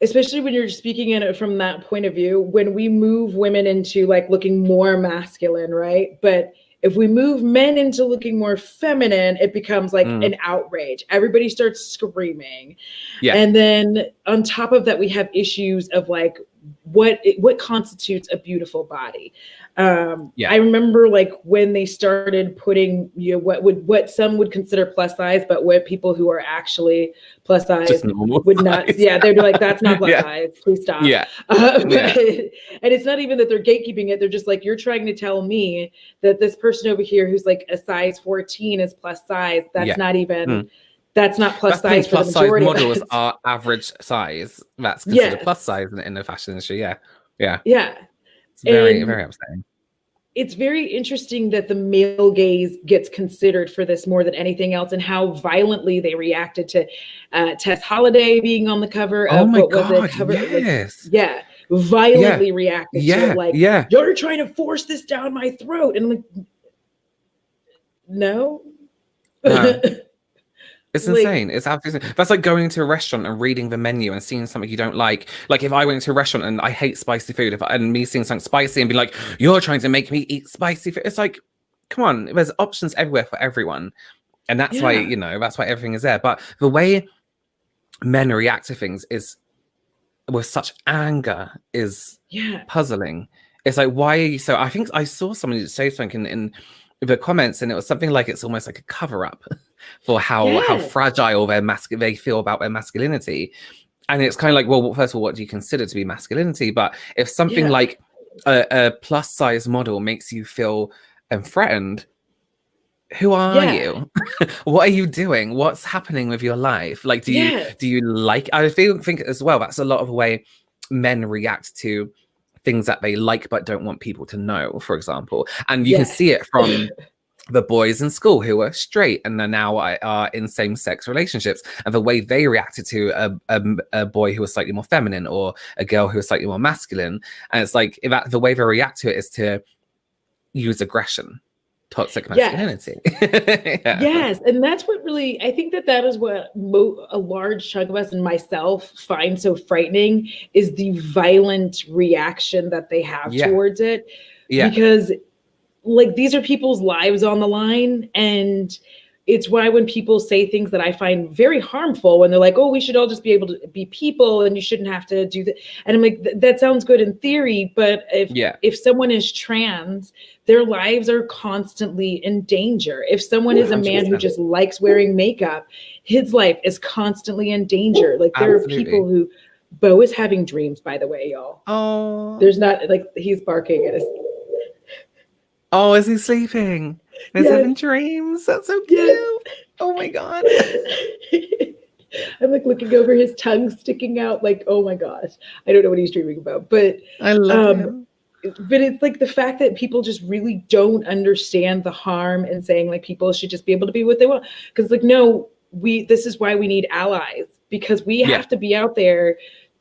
especially when you're speaking in it from that point of view, when we move women into like looking more masculine, right? But if we move men into looking more feminine, it becomes like an outrage. Everybody starts screaming. And then on top of that, we have issues of like what constitutes a beautiful body. I remember like when they started putting, what some would consider plus size, but what people who are actually plus size would not. They'd be like, that's not plus size. Please stop. And it's not even that they're gatekeeping it. They're just like, you're trying to tell me that this person over here who's like a size 14 is plus size. That's not even. That's not plus size for the majority. Plus size models are average size. That's considered plus size in the fashion industry. It's very, very upsetting. it's very interesting that the male gaze gets considered for this more than anything else, and how violently they reacted to Tess Holliday being on the cover Oh of my what was it? God, yes. Yeah, Yeah. violently reacted to it, Yeah. like, Yeah. you're trying to force this down my throat. And I'm like, no. No. It's Like, insane. It's absolutely, that's like going to a restaurant and reading the menu and seeing something you don't like. Like if I went to a restaurant and I hate spicy food, and me seeing something spicy and be like, you're trying to make me eat spicy food. It's like, come on, there's options everywhere for everyone. And that's why, yeah, that's why everything is there. But the way men react to things is with such anger is yeah, puzzling. It's like, why are you so? I think I saw somebody say something in the comments, and it was something like it's almost like a cover up for how yeah, fragile they feel about their masculinity. And it's kind of like, well, first of all, what do you consider to be masculinity? But if something yeah, like a plus size model makes you feel threatened, who are yeah, you? What are you doing? What's happening with your life? Like, do yes, you like? I think as well that's a lot of the way men react to things that they like but don't want people to know, for example. And you can yes, see it from the boys in school who are straight and are now are in same-sex relationships, and the way they reacted to a boy who was slightly more feminine or a girl who was slightly more masculine. And it's like the way they react to it is to use aggression, toxic yes. masculinity. Yeah. Yes, and that's what really, I think that is what a large chunk of us and myself find so frightening, is the violent reaction that they have Yeah. towards it. Yeah. Because like, these are people's lives on the line, and it's why when people say things that I find very harmful, when they're like, oh, we should all just be able to be people and you shouldn't have to do that. And I'm like, that sounds good in theory, but if someone is trans, their lives are constantly in danger. If someone is a man who 100%. just likes wearing makeup, his life is constantly in danger. Like, there are people who, Bo is having dreams, by the way, y'all. Oh. There's not, like, he's barking at us. Oh, is he sleeping? He's having dreams. That's so cute. Yes. Oh my God. I'm like looking over, his tongue sticking out, like, oh my gosh. I don't know what he's dreaming about. But I love him. But it's like the fact that people just really don't understand the harm in saying like people should just be able to be what they want. Because like, no, this is why we need allies, because we have to be out there.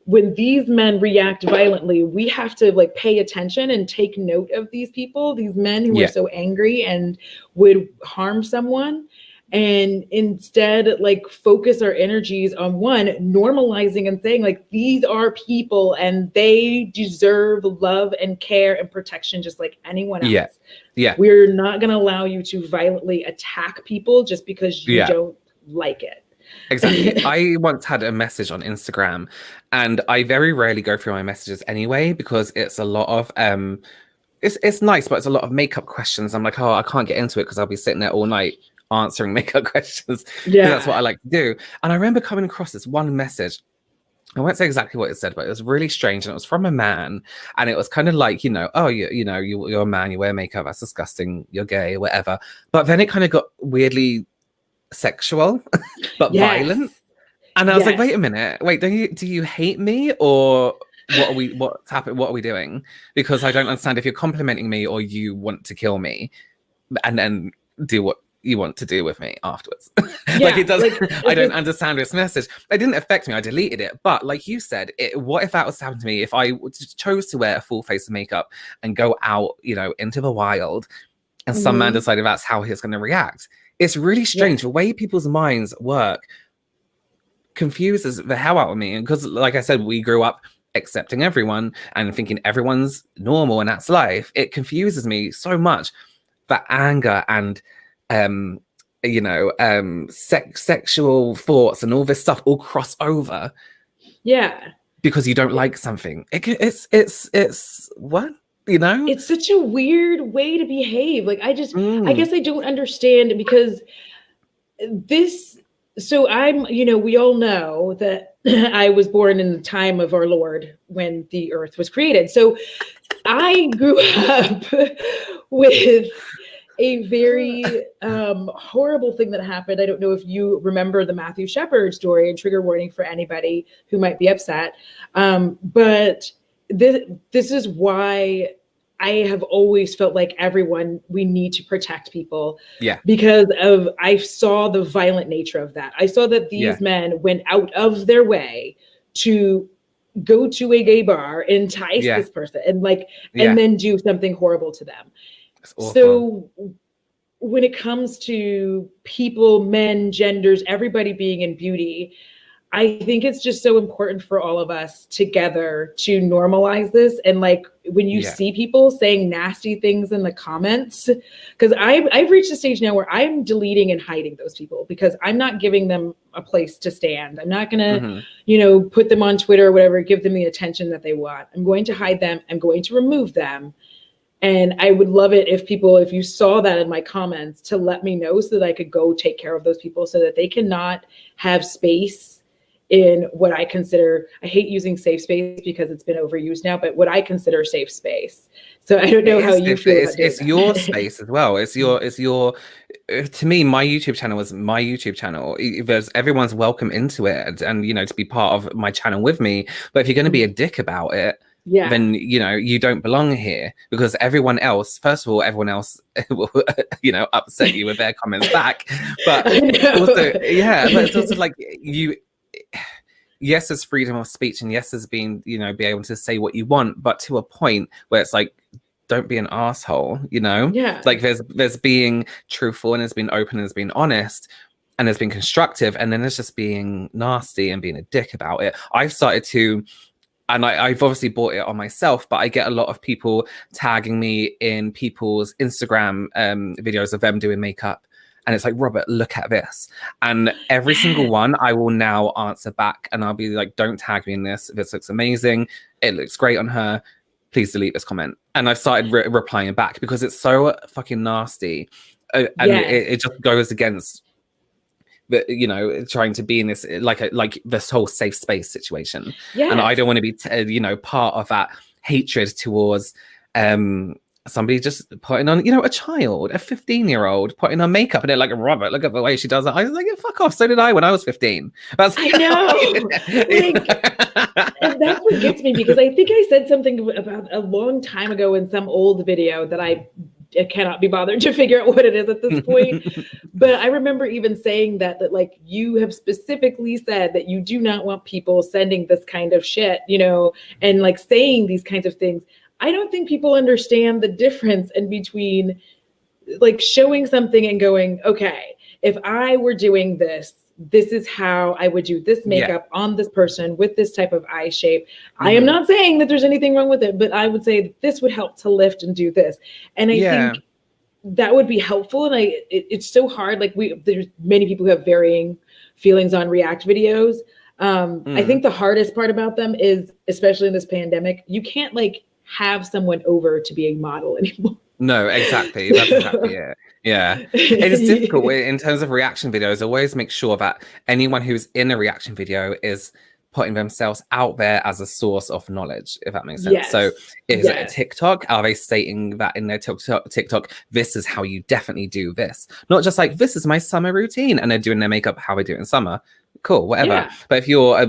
When these men react violently, we have to like pay attention and take note of these people, these men who are so angry and would harm someone, and instead like focus our energies on normalizing and saying like, these are people and they deserve love and care and protection just like anyone else. We're not going to allow you to violently attack people just because you don't like it. Exactly. I once had a message on Instagram, and I very rarely go through my messages anyway, because it's a lot of it's nice, but it's a lot of makeup questions. I'm like, oh, I can't get into it because I'll be sitting there all night answering makeup questions. Yeah, that's what I like to do. And I remember coming across this one message. I won't say exactly what it said, but it was really strange, and it was from a man, and it was kind of like, oh, you're a man, you wear makeup, that's disgusting, you're gay, whatever. But then it kind of got weirdly sexual but violent, and I was like, wait a minute, do you hate me, or what's happening, what are we doing? Because I don't understand if you're complimenting me or you want to kill me and then do what you want to do with me afterwards. Like, it doesn't, I don't understand this message. It didn't affect me, I deleted it, but like you said, what if that was happening to me, if I chose to wear a full face of makeup and go out, into the wild, and some man decided that's how he's going to react? It's really strange. The way people's minds work confuses the hell out of me. And because, like I said, we grew up accepting everyone and thinking everyone's normal and that's life. It confuses me so much that anger and, sexual thoughts and all this stuff all cross over. Yeah. Because you don't like something. It's what? It's such a weird way to behave. Like, I guess I don't understand, because so I'm, we all know that I was born in the time of our Lord when the earth was created. So I grew up with a very horrible thing that happened. I don't know if you remember the Matthew Shepard story, and trigger warning for anybody who might be upset. But this is why I have always felt like we need to protect people. Yeah. Because I saw the violent nature of that. I saw that these men went out of their way to go to a gay bar, entice this person, and and then do something horrible to them. So when it comes to people, men, genders, everybody being in beauty, I think it's just so important for all of us together to normalize this. And when you see people saying nasty things in the comments, because I've reached a stage now where I'm deleting and hiding those people because I'm not giving them a place to stand. I'm not gonna, put them on Twitter or whatever, give them the attention that they want. I'm going to hide them. I'm going to remove them. And I would love it if you saw that in my comments, to let me know so that I could go take care of those people so that they cannot have space in what I consider, I hate using safe space because it's been overused now, but what I consider safe space. So I don't know how you feel about it's your space as well. It's your, to me, my YouTube channel is my YouTube channel. Everyone's welcome into it and to be part of my channel with me. But if you're going to be a dick about it, then you don't belong here, because everyone else, first of all, everyone else will upset you with their comments back, but also but it's also like yes, there's freedom of speech, and yes, there's being be able to say what you want, but to a point where it's like, don't be an asshole, like there's being truthful, and there's being open, and there's being honest, and there's being constructive, and then there's just being nasty and being a dick about it. I've started to, and I've obviously bought it on myself, but I get a lot of people tagging me in people's Instagram videos of them doing makeup. And it's like, Robert, look at this. And every single one, I will now answer back. And I'll be like, don't tag me in this. This looks amazing. It looks great on her. Please delete this comment. And I've started replying back because it's so fucking nasty. And it just goes against trying to be in this like this whole safe space situation. And I don't want to be part of that hatred towards somebody just putting on a child, a 15-year-old putting on makeup, and they're like, Robert, look at the way she does it. I was like, yeah, fuck off, so did I when I was 15. I know. And that's what gets me, because I think I said something about a long time ago in some old video that I cannot be bothered to figure out what it is at this point. But I remember even saying that you have specifically said that you do not want people sending this kind of shit, and saying these kinds of things. I don't think people understand the difference in between showing something and going, okay, if I were doing this, this is how I would do this makeup on this person with this type of eye shape. I am not saying that there's anything wrong with it, but I would say that this would help to lift and do this. And I think that would be helpful. And it's so hard. There's many people who have varying feelings on React videos. I think the hardest part about them is, especially in this pandemic, you can't have someone over to be a model anymore. No, exactly. That's exactly it. Yeah. It is difficult in terms of reaction videos. Always make sure that anyone who's in a reaction video is putting themselves out there as a source of knowledge, if that makes sense. Yes. So is it a TikTok? Are they stating that in their TikTok, this is how you definitely do this? Not just like, this is my summer routine, and they're doing their makeup how they do it in summer. Cool, whatever. Yeah. But if you're,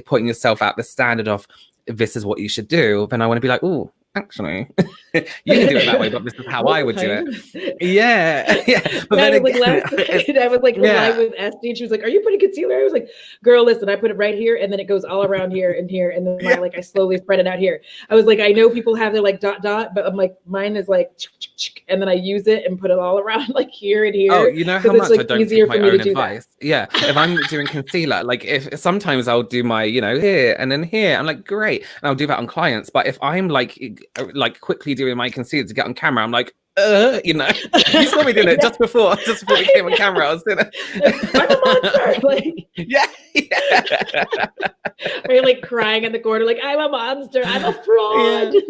putting yourself at the standard of, this is what you should do, then I want to be like, oh, actually, you can do it that way, but this is how I would do it. Yeah. But then last night, I was live with Esty, and she was like, are you putting concealer? I was like, girl, listen, I put it right here, and then it goes all around here and here, and then I slowly spread it out here. I was like, I know people have their dot, but I'm like, mine is and then I use it and put it all around here and here. Oh, you know how much I don't take my own advice. Yeah, if I'm doing concealer, if sometimes I'll do my, here and then here, I'm like, great, and I'll do that on clients. But if I'm quickly doing my concealer to get on camera, I'm like, you saw me doing it just before we came on camera. I was doing it. I'm a monster. Yeah. Or you're crying in the corner, I'm a monster. I'm a fraud. Yeah.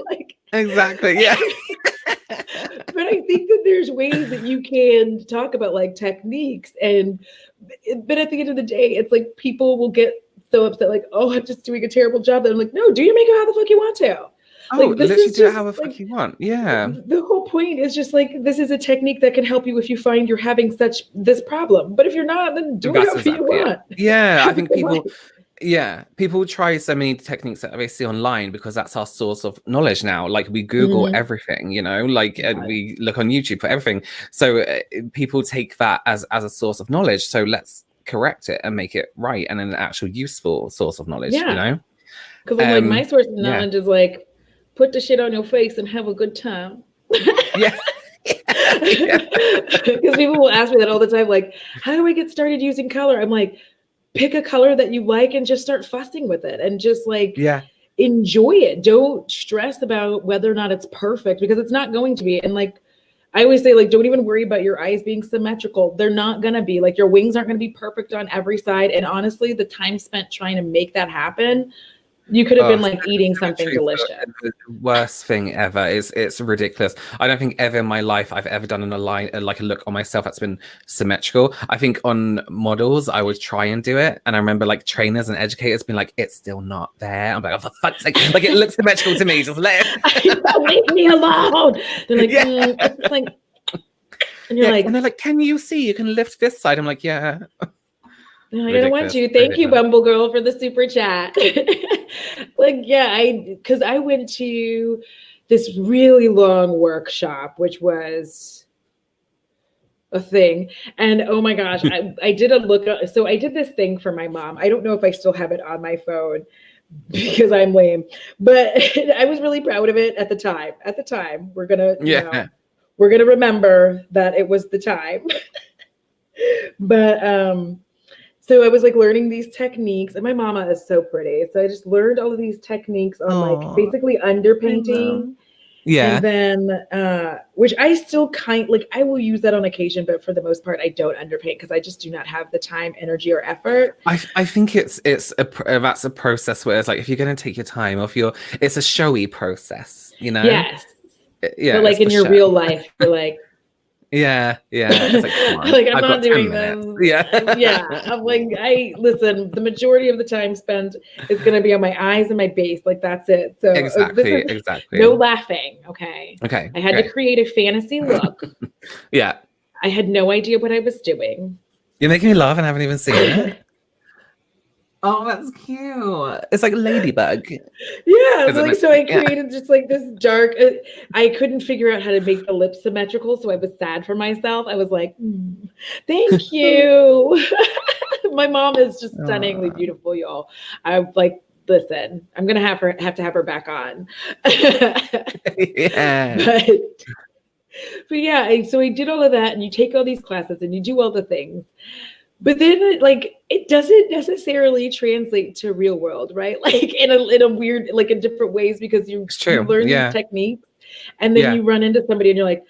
Exactly. Yeah. But I think that there's ways that you can talk about techniques, but at the end of the day, it's people will get so upset, oh, I'm just doing a terrible job. That I'm like, no, do your makeup how the fuck you want to. Literally do it how the fuck you want. Yeah. The whole point is just this is a technique that can help you if you find you're having this problem. But if you're not, then do it however you want. Yeah, I think people Yeah, people try so many techniques that they see online because that's our source of knowledge now. Like we Google Mhm. everything, you know, like Yeah. we look on YouTube for everything. So people take that as a source of knowledge. So let's correct it and make it right and an actual useful source of knowledge, you Yeah. know? Because I'm like, my source of Yeah. knowledge is like, put the shit on your face and have a good time. Yeah. Because people will ask me that all the time, like, how do I get started using color? I'm like, pick a color that you like and just start fussing with it and just like Yeah. enjoy it. Don't stress about whether or not it's perfect because it's not going to be. And like I always say, like, don't even worry about your eyes being symmetrical. They're not gonna be. Like your wings aren't gonna be perfect on every side. And honestly, the time spent trying to make that happen, you could have been like eating something Symmetry is delicious. the worst thing ever. It's ridiculous. I don't think ever in my life I've ever done like a look on myself that's been symmetrical. I think on models I would try and do it, and I remember like trainers and educators being like, "It's still not there." I'm like, "Oh, for fuck's sake!" Like it looks symmetrical to me. Just let it. Leave me alone. They're like, Yeah. it's like, and you're like, and they're like, "Can you see? You can lift this side." I'm like, "Yeah." I don't want you. Thank you, Bumble Girl, for the super chat. Like, yeah, because I went to this really long workshop, which was a thing. And oh my gosh, I did a look. So I did this thing for my mom. I don't know if I still have it on my phone because I'm lame, but I was really proud of it at the time. At the time, we're gonna, we're gonna remember that it was the time. But so I was like learning these techniques, and my mama is so pretty. So I just learned all of these techniques on like basically underpainting. Yeah. And then, which I still I will use that on occasion, but for the most part, I don't underpaint because I just do not have the time, energy, or effort. I think that's a process where it's like if you're going to take your time off it's a showy process, you know? Yes. Yeah. But like in your real life, you're like, yeah. It's like, come on. like I'm I've not got doing 10 this. Yeah. Yeah. I'm like, listen, the majority of the time spent is going to be on my eyes and my base. Like that's it. So exactly. No laughing. Okay. Okay. I had to create a fantasy look. Yeah. I had no idea what I was doing. You're making me laugh and I haven't even seen it. Oh, that's cute. It's like Ladybug. Yeah, so I created just like this dark. I couldn't figure out how to make the lips symmetrical, so I was sad for myself. I was like, "Thank you." My mom is just stunningly beautiful, y'all. I'm like, listen, I'm gonna have to have her back on. Yeah. But yeah, so I did all of that, and you take all these classes, and you do all the things. But then it doesn't necessarily translate to real world, right? Like in a weird, like in different ways, because you learn these techniques and then you run into somebody and you're like,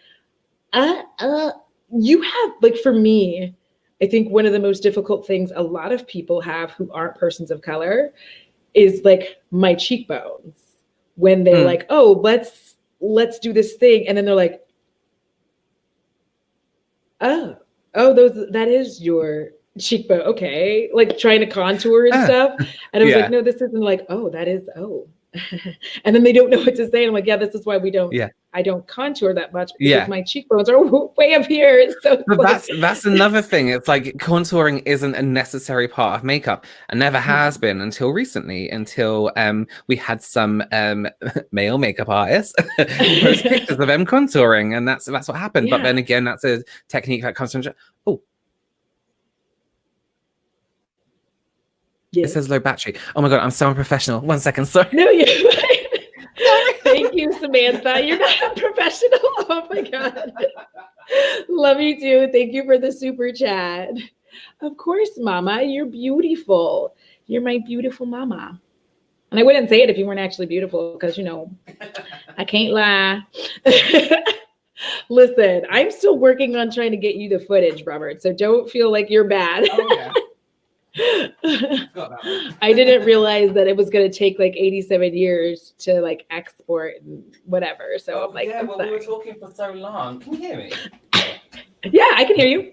you have, like, for me, I think one of the most difficult things a lot of people have who aren't persons of color is like my cheekbones when they're like, oh, let's do this thing. And then they're like, oh, that is your cheekbone. Okay. Like trying to contour and stuff. And I was like, no, this isn't like, oh, that is, oh. And then they don't know what to say. And I'm like, yeah, this is why I don't contour that much because my cheekbones are way up here. So but that's another thing. It's like contouring isn't a necessary part of makeup and never has been until recently, until we had some male makeup artists post pictures of them contouring, and that's what happened. But then again, that's a technique that comes from it says low battery. Oh my god, I'm so unprofessional. 1 second, sorry. No, you're fine. Thank you, Samantha. You're not a professional. Oh my god. Love you too. Thank you for the super chat. Of course, mama. You're beautiful. You're my beautiful mama. And I wouldn't say it if you weren't actually beautiful because, I can't lie. Listen, I'm still working on trying to get you the footage, Robert. So don't feel like you're bad. Oh, yeah. I didn't realize that it was going to take like 87 years to like export and whatever. So I'm like, we were talking for so long. Can you hear me? Yeah, I can hear you.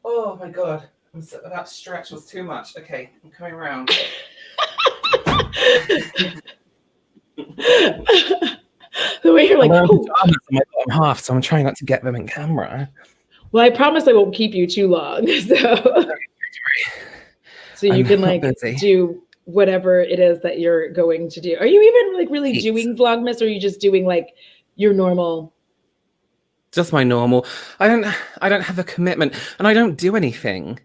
Oh my god, that stretch was too much. Okay, I'm coming around. The way you're like, I'm half, so I'm trying not to get them in camera. Well, I promise I won't keep you too long. So So you I'm can not like busy. do whatever it is that you're going to do. Are you even like really Eat. doing Vlogmas, or are you just doing like your normal? Just my normal. I don't have a commitment, and I don't do anything.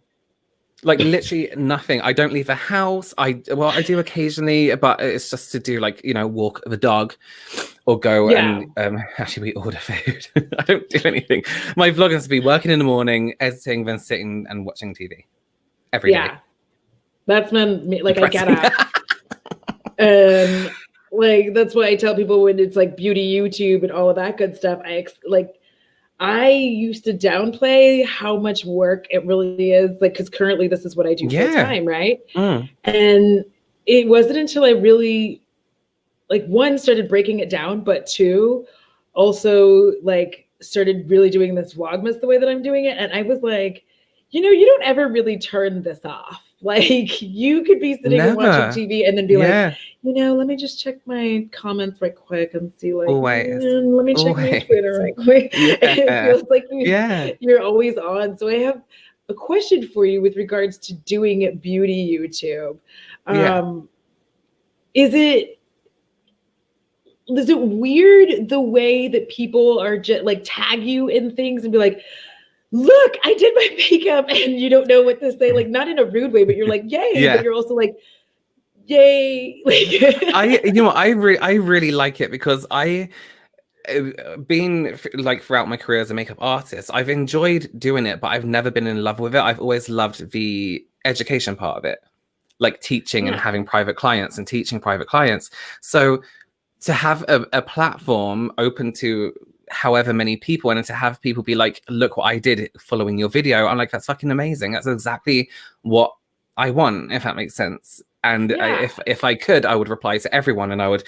Like literally nothing. I don't leave the house. I do occasionally, but it's just to do like, walk the dog or go Yeah. and actually we order food. I don't do anything. My vlog has to be working in the morning, editing, then sitting and watching TV every day. Yeah. That's when like Depressing. I get it. Like that's why I tell people when it's like beauty YouTube and all of that good stuff, I used to downplay how much work it really is, like, because currently this is what I do full time, right? And it wasn't until I really, like, one, started breaking it down, but two, also, like, started really doing this Vlogmas the way that I'm doing it. And I was like, you don't ever really turn this off. Like, you could be sitting and watching TV and then be like, let me just check my comments right quick and see, like, let me check my Twitter right quick. It feels like you're always on. So I have a question for you with regards to doing beauty YouTube. Is it weird the way that people are just like tag you in things and be like, look, I did my makeup, and you don't know what to say, like not in a rude way, but you're like, yay, but you're also like, yay. Like, I really like it because being like throughout my career as a makeup artist, I've enjoyed doing it, but I've never been in love with it. I've always loved the education part of it, like teaching and having private clients and teaching private clients. So to have a platform open to however many people, and to have people be like, look what I did following your video, I'm like, that's fucking amazing. That's exactly what I want, if that makes sense. And if I could, I would reply to everyone, and I would,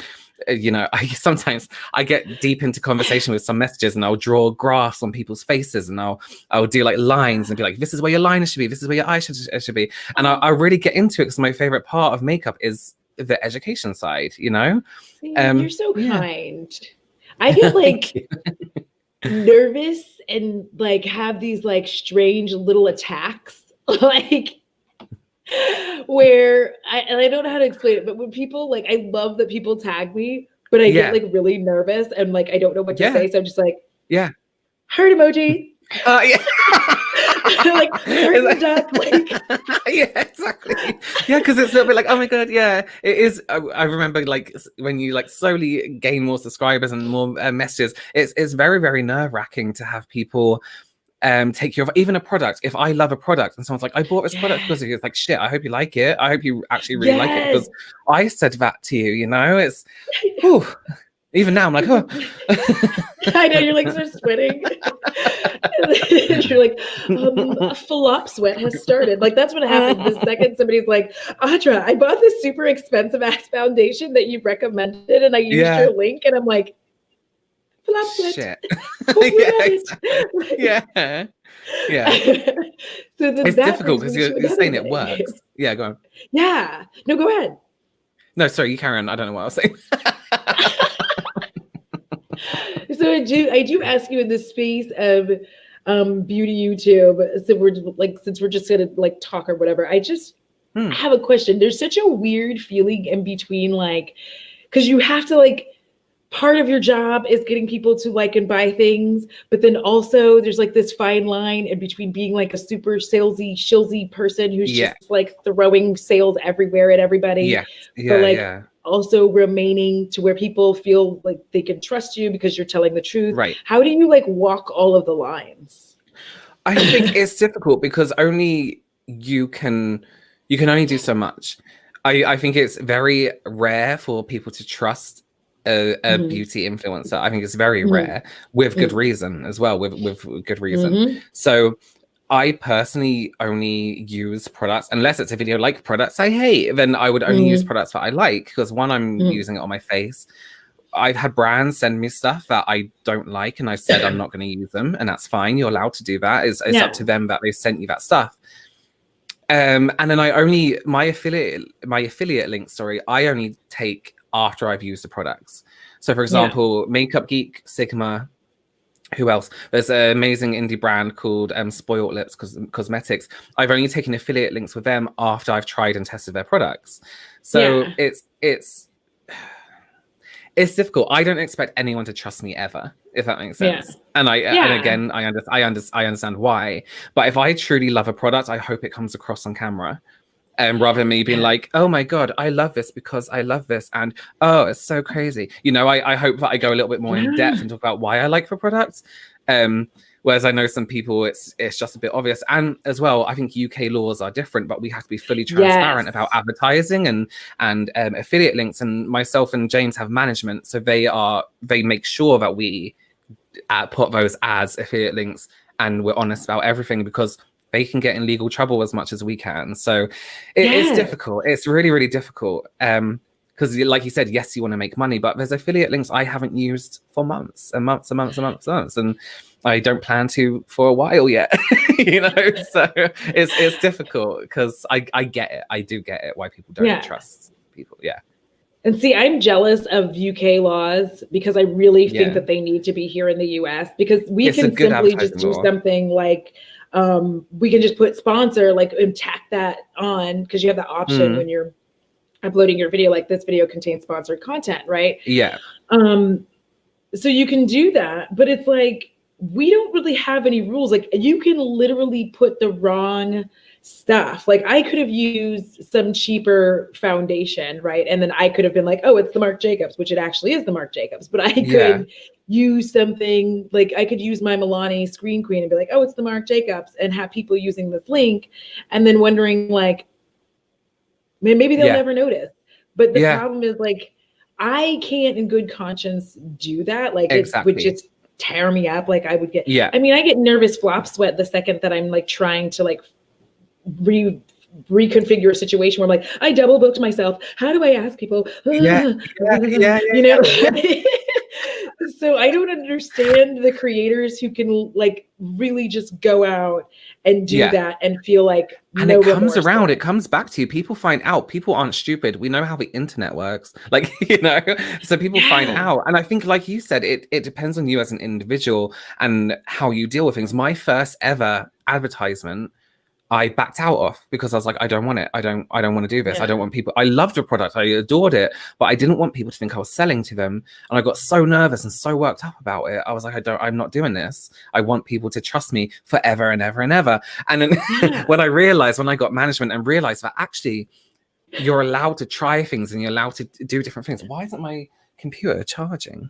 sometimes I get deep into conversation with some messages, and I'll draw graphs on people's faces, and I'll do like lines and be like, this is where your liner should be, this is where your eye should be, and I really get into it because my favorite part of makeup is the education side. See, you're so kind. I get like nervous and like have these like strange little attacks, like where I don't know how to explain it, but when people like, I love that people tag me, but I get like really nervous and like I don't know what to say, so I'm just like, heart emoji. Like heart duck, like exactly. Because it's a little bit like, oh my god, it is. I remember like when you like slowly gain more subscribers and more messages, it's very, very nerve-wracking to have people take your, even a product. If I love a product and someone's like, I bought this product because of you, it's like, shit, I hope you like it. I hope you actually really like it because I said that to you. It's whew. Even now I'm like, oh. I know, you're like sort of sweating. You're like, a flop sweat has started. Like that's what happens the second somebody's like, Audra, I bought this super expensive ass foundation that you recommended and I used your link, and I'm like, flop sweat. Shit. So it's difficult because you're saying it works. Yeah, go on. Yeah. No, go ahead. No, sorry, you carry on. I don't know what I was saying. So I do ask you in the space of beauty YouTube. So since we're just gonna like talk or whatever, I just have a question. There's such a weird feeling in between, like, because you have to like, part of your job is getting people to like and buy things, but then also there's like this fine line in between being like a super salesy, shilsy person who's just like throwing sales everywhere at everybody. Also remaining to where people feel like they can trust you because you're telling the truth. Right. How do you like walk all of the lines? I think it's difficult because only you can only do so much. I think it's very rare for people to trust a beauty influencer. I think it's very rare, with good reason as well, with good reason. So I personally only use products, unless it's a video like products I hate, then I would only use products that I like, because one, I'm using it on my face. I've had brands send me stuff that I don't like, and I said I'm not going to use them, and that's fine. You're allowed to do that. It's up to them that they sent you that stuff. And then my affiliate links, I only take after I've used the products. So for example, Makeup Geek, Sigma, who else? There's an amazing indie brand called Spoiled Lips Cosmetics. I've only taken affiliate links with them after I've tried and tested their products. So Yeah. it's difficult. I don't expect anyone to trust me ever, if that makes Yeah. sense. And again, I understand why. But if I truly love a product, I hope it comes across on camera. Rather than me being like, oh my God, I love this because I love this. And oh, it's so crazy. You know, I hope that I go a little bit more in depth and talk about why I like the product. Whereas I know some people, it's just a bit obvious. And as well, I think UK laws are different, but we have to be fully transparent about advertising and affiliate links. And myself and James have management. So they make sure that we put those ads, affiliate links, and we're honest about everything, because they can get in legal trouble as much as we can. So it's difficult. It's really, really difficult. Because like you said, yes, you want to make money, but there's affiliate links I haven't used for months and months and months and months and months. And I don't plan to for a while yet, you know? So it's difficult, because I get it. I do get it why people don't trust people. Yeah. And see, I'm jealous of UK laws, because I really think that they need to be here in the US, because we can simply just do something like, we can just put sponsor, like, and tack that on, because you have the option when you're uploading your video, like, this video contains sponsored content, right? Yeah. So you can do that, but it's like, we don't really have any rules. Like, you can literally put the wrong stuff. Like, I could have used some cheaper foundation, right? And then I could have been like, oh, it's the Marc Jacobs, which it actually is the Marc Jacobs. But I could use something like, I could use my Milani Screen Queen and be like, oh, it's the Marc Jacobs, and have people using this link and then wondering, like, maybe they'll never notice. But the problem is, like, I can't in good conscience do that. Like, it would just tear me up. Like, I would get, I mean, I get nervous flop sweat the second that I'm like trying to like reconfigure a situation where I'm like, I double booked myself. How do I ask people? You know? So I don't understand the creators who can like really just go out and do that and feel like, and it comes around, it comes back to you. People find out. People aren't stupid. We know how the internet works. Like, you know, so people find out. And I think, like you said, it depends on you as an individual and how you deal with things. My first ever advertisement, I backed out of, because I was like, I don't want it. I don't want to do this. I don't want people. I loved the product. I adored it, but I didn't want people to think I was selling to them. And I got so nervous and so worked up about it. I was like, I'm not doing this. I want people to trust me forever and ever and ever. And then when I got management and realized that actually you're allowed to try things and you're allowed to do different things. Why isn't my computer charging?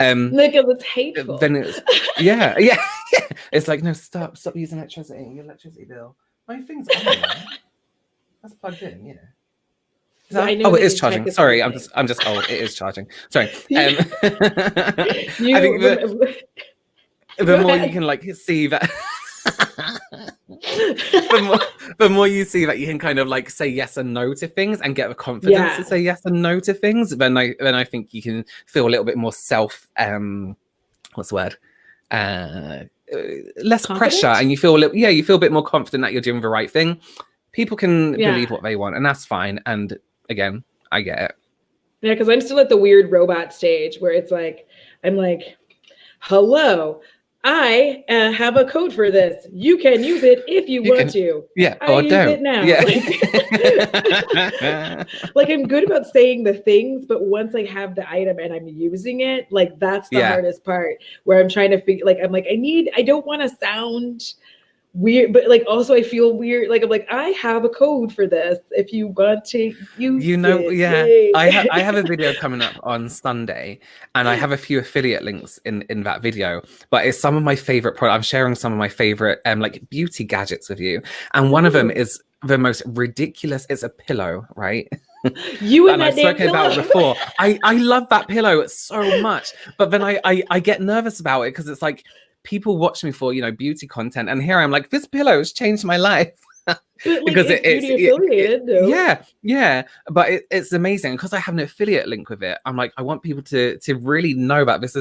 Look, it was hateful. Then it's, it's like, no, stop using electricity. Your electricity bill. My thing's on there. That's plugged in, Oh, it is charging. Sorry, I'm just old. It is charging. Sorry. I think the more you can like see that, the more you see that you can kind of like say yes and no to things and get the confidence to say yes and no to things, then I think you can feel a little bit more self what's the word? Less confident? Pressure, and you feel a bit more confident that you're doing the right thing. People can believe what they want, and that's fine. And again, I get it. Yeah, because I'm still at the weird robot stage where it's like, I'm like, hello, I have a code for this. You can use it if you want to. Yeah, or don't. It now. Yeah. Like, I'm good about saying the things, but once I have the item and I'm using it, like, that's the hardest part, where I'm trying to figure, like, I'm like, I don't want to sound weird, but like also I feel weird. Like, I'm like, I have a code for this if you want to use it. I have a video coming up on Sunday, and I have a few affiliate links in that video, but it's some of my favorite products. I'm sharing some of my favorite like beauty gadgets with you, and one of them is the most ridiculous. It's a pillow, right? You and I've spoken about it before. I love that pillow so much, but then I get nervous about it, because it's like, people watch me for, beauty content, and here I'm like, this pillow has changed my life. But like, because it's beauty affiliated, no? yeah, but it's amazing because I have an affiliate link with it. I'm like, I want people to really know about this.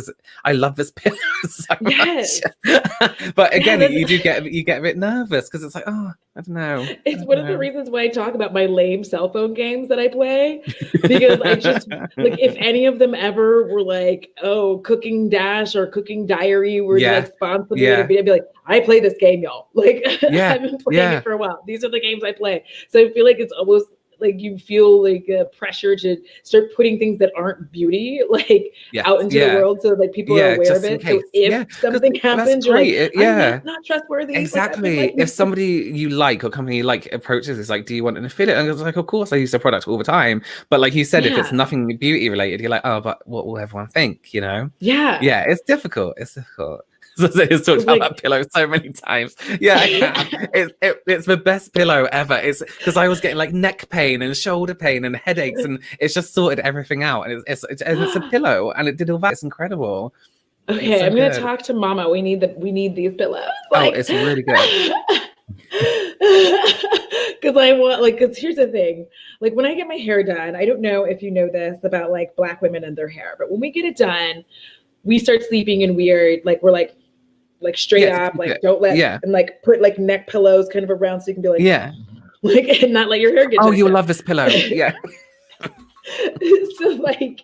I love this pillow so Yes. much. But Yeah, again, you get a bit nervous because it's like, oh, I don't know. it's one of the reasons why I talk about my lame cell phone games that I play, because I just like, if any of them ever were like, oh, Cooking Dash or Cooking Diary were to like sponsor me, I'd be like, I play this game, y'all. Like, I've been playing it for a while. These are the games I play. So I feel like it's almost like you feel like a pressure to start putting things that aren't beauty like out into the world, so like people are aware of it. So if something happens, you're like, I'm not trustworthy. Exactly. Like, if somebody you like or company you like approaches, it's like, do you want an affiliate? And I was like, of course, I use the product all the time. But like you said, if it's nothing beauty related, you're like, oh, but what will everyone think? You know? Yeah, it's difficult. It's difficult. So he's talked about that pillow so many times. Yeah, I have. It's the best pillow ever. It's because I was getting like neck pain and shoulder pain and headaches, and it's just sorted everything out. And it's a pillow, and it did all that. It's incredible. Okay, I'm gonna talk to Mama. We need these pillows. Like, oh, it's really good. Because I want, like, because here's the thing. Like, when I get my hair done, I don't know if you know this about like Black women and their hair, but when we get it done, we start sleeping in weird, like, we're like straight up, like don't let and like put like neck pillows kind of around so you can be like, like, and not let your hair get you'll love this pillow. Yeah. So like,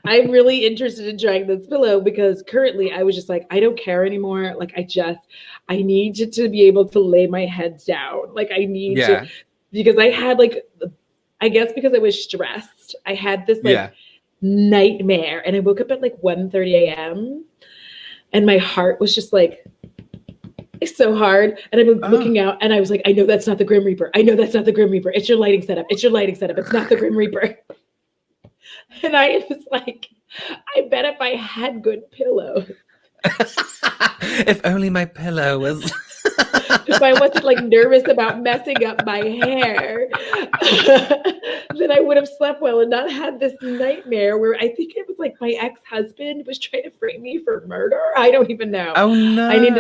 I'm really interested in trying this pillow because currently I was just like, I don't care anymore. Like, I need to be able to lay my head down. Like, I need to, because I had like, I guess because I was stressed, I had this like nightmare, and I woke up at like 1:30 a.m. and my heart was just like, it's so hard. And I'm looking out and I was like, I know that's not the Grim Reaper. I know that's not the Grim Reaper. It's your lighting setup. It's your lighting setup. It's not the Grim Reaper. And I was like, I bet if I had good pillows. If only my pillow was... If I wasn't like nervous about messing up my hair, then I would have slept well and not had this nightmare where I think it was like my ex-husband was trying to frame me for murder. I don't even know. Oh no. I need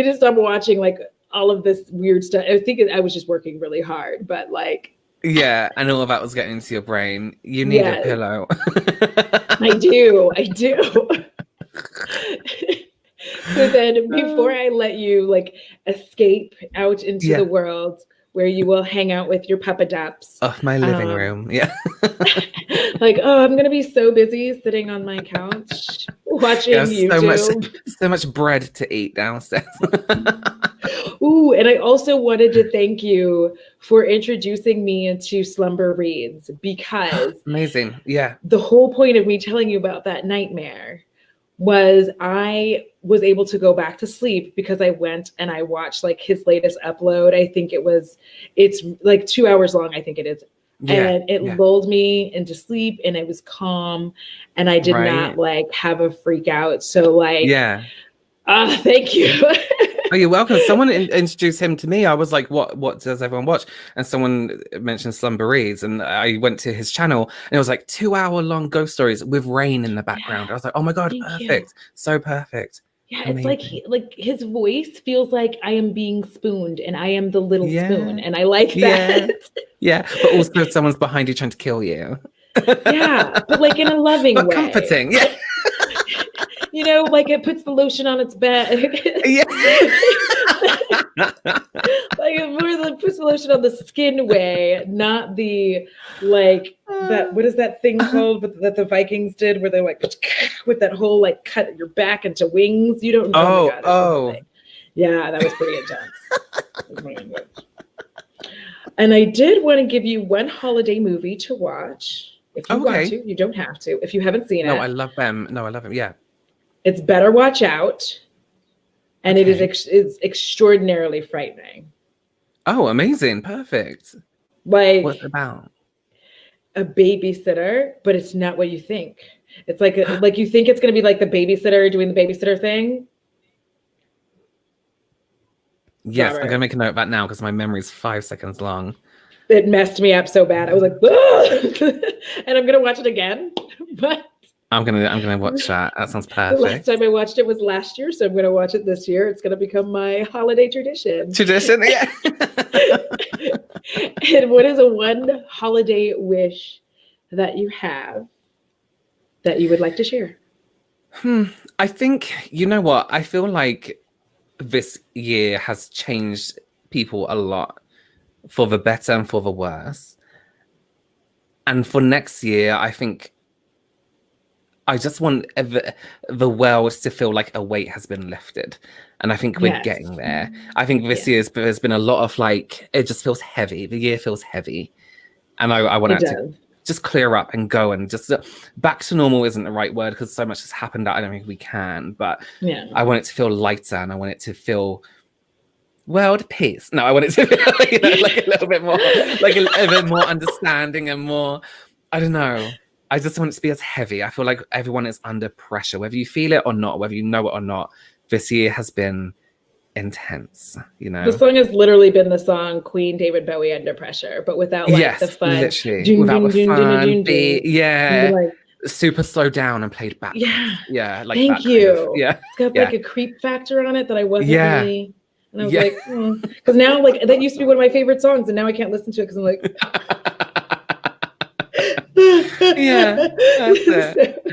to stop watching like all of this weird stuff. I think I was just working really hard, but like, yeah, and all of that was getting into your brain. You need a pillow. I do. So then before I let you like escape out into the world where you will hang out with your puppadups. Oh, my living room. Yeah. Like, oh, I'm going to be so busy sitting on my couch watching YouTube. So much bread to eat downstairs. Ooh, and I also wanted to thank you for introducing me into Slumber Reads, because amazing. Yeah. The whole point of me telling you about that nightmare was I was able to go back to sleep because I went and I watched like his latest upload. I think it's like 2 hours long. I think it is. Yeah, and it lulled me into sleep, and it was calm, and I did not like have a freak out. So like, thank you. Oh, you're welcome. Someone introduced him to me. I was like, what does everyone watch? And someone mentioned Slumber Reads, and I went to his channel, and it was like 2 hour long ghost stories with rain in the background. I was like, oh my God, perfect. So perfect. Yeah, amazing. It's like his voice feels like I am being spooned, and I am the little spoon, and I like that. Yeah, but also someone's behind you trying to kill you. Yeah, but like in a loving way. Comforting, yeah. You know, like it puts the lotion on its back. Yeah. Like it puts the lotion on the skin way, not the like that. What is that thing called that the Vikings did, where they like with that whole like cut your back into wings? You don't know. Oh. Yeah, that was pretty intense. And I did want to give you one holiday movie to watch. If you want to, you don't have to. If you haven't seen it. No, I love them. Yeah. It's Better Watch Out. And it is extraordinarily frightening. Oh, amazing. Perfect. Like, what's it about? A babysitter, but it's not what you think. It's like like you think it's going to be like the babysitter doing the babysitter thing. Yes, I'm going to make a note of that now because my memory is 5 seconds long. It messed me up so bad. I was like, and I'm going to watch it again. But I'm gonna watch that. That sounds The last perfect. time I watched it was last year, so I'm going to watch it this year. It's going to become my holiday tradition. Yeah. And what is a one holiday wish that you have that you would like to share? I think, you know what? I feel like this year has changed people a lot for the better and for the worse. And for next year, I think I just want the world to feel like a weight has been lifted. And I think we're Yes. getting there. I think this Yes. year's there's been a lot of like, it just feels heavy. The year feels heavy. And I want it to just clear up and go, and just back to normal isn't the right word because so much has happened that I don't think we can. But Yeah. I want it to feel lighter, and I want it to feel world peace. No, I want it to feel, you know, like a little bit more, like a bit more understanding and more, I don't know. I just want it to be as heavy. I feel like everyone is under pressure, whether you feel it or not, whether you know it or not. This year has been intense, you know. The song has literally been the song Queen David Bowie Under Pressure, but without like the fun. Literally. Without the fun beat. Yeah. Like, super slowed down and played back. Yeah. Like Thank that you. Kind of, yeah. It's got like a creep factor on it that I wasn't really. And I was like, because now like that used to be one of my favorite songs, and now I can't listen to it because I'm like. Yeah, that's it.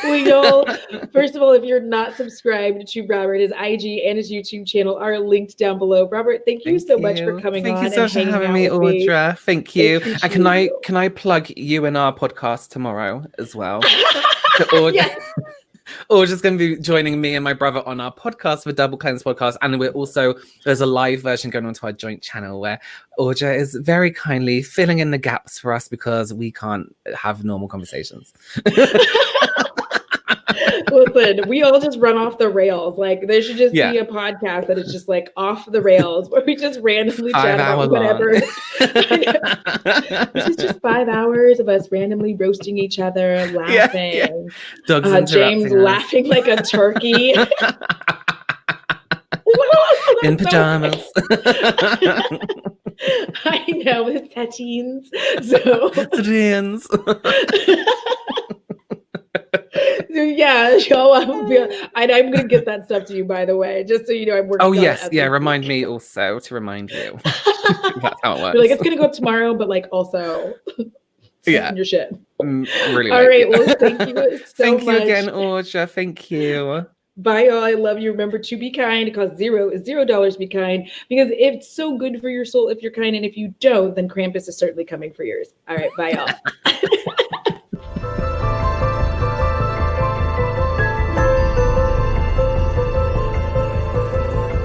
Well, y'all, first of all, if you're not subscribed to Robert, his IG and his YouTube channel are linked down below. Robert, thank you so much for coming on. Thank you so much for having me, Audra. Thank you. And can I plug you in our podcast tomorrow as well? Yes. Audra's going to be joining me and my brother on our podcast, the Double Cleanse podcast. And there's a live version going on to our joint channel where Audra is very kindly filling in the gaps for us because we can't have normal conversations. Listen, we all just run off the rails. Like there should just be a podcast that is just like off the rails where we just randomly chat about whatever. This is just 5 hours of us randomly roasting each other, laughing. Dogs James laughing like a turkey. In pajamas. I know, with tattoos. So yeah, I'm gonna get that stuff to you, by the way, just so you know I'm working. Oh yes, remind me also to remind you. That's how it works. You're like, it's gonna go up tomorrow, but like also your shit. Really. All right, well, thank you so much. Thank you again, Audra. Thank you. Bye, y'all. I love you. Remember to be kind. It costs $0 to be kind, because it's so good for your soul if you're kind, and if you don't, then Krampus is certainly coming for yours. All right, bye, y'all.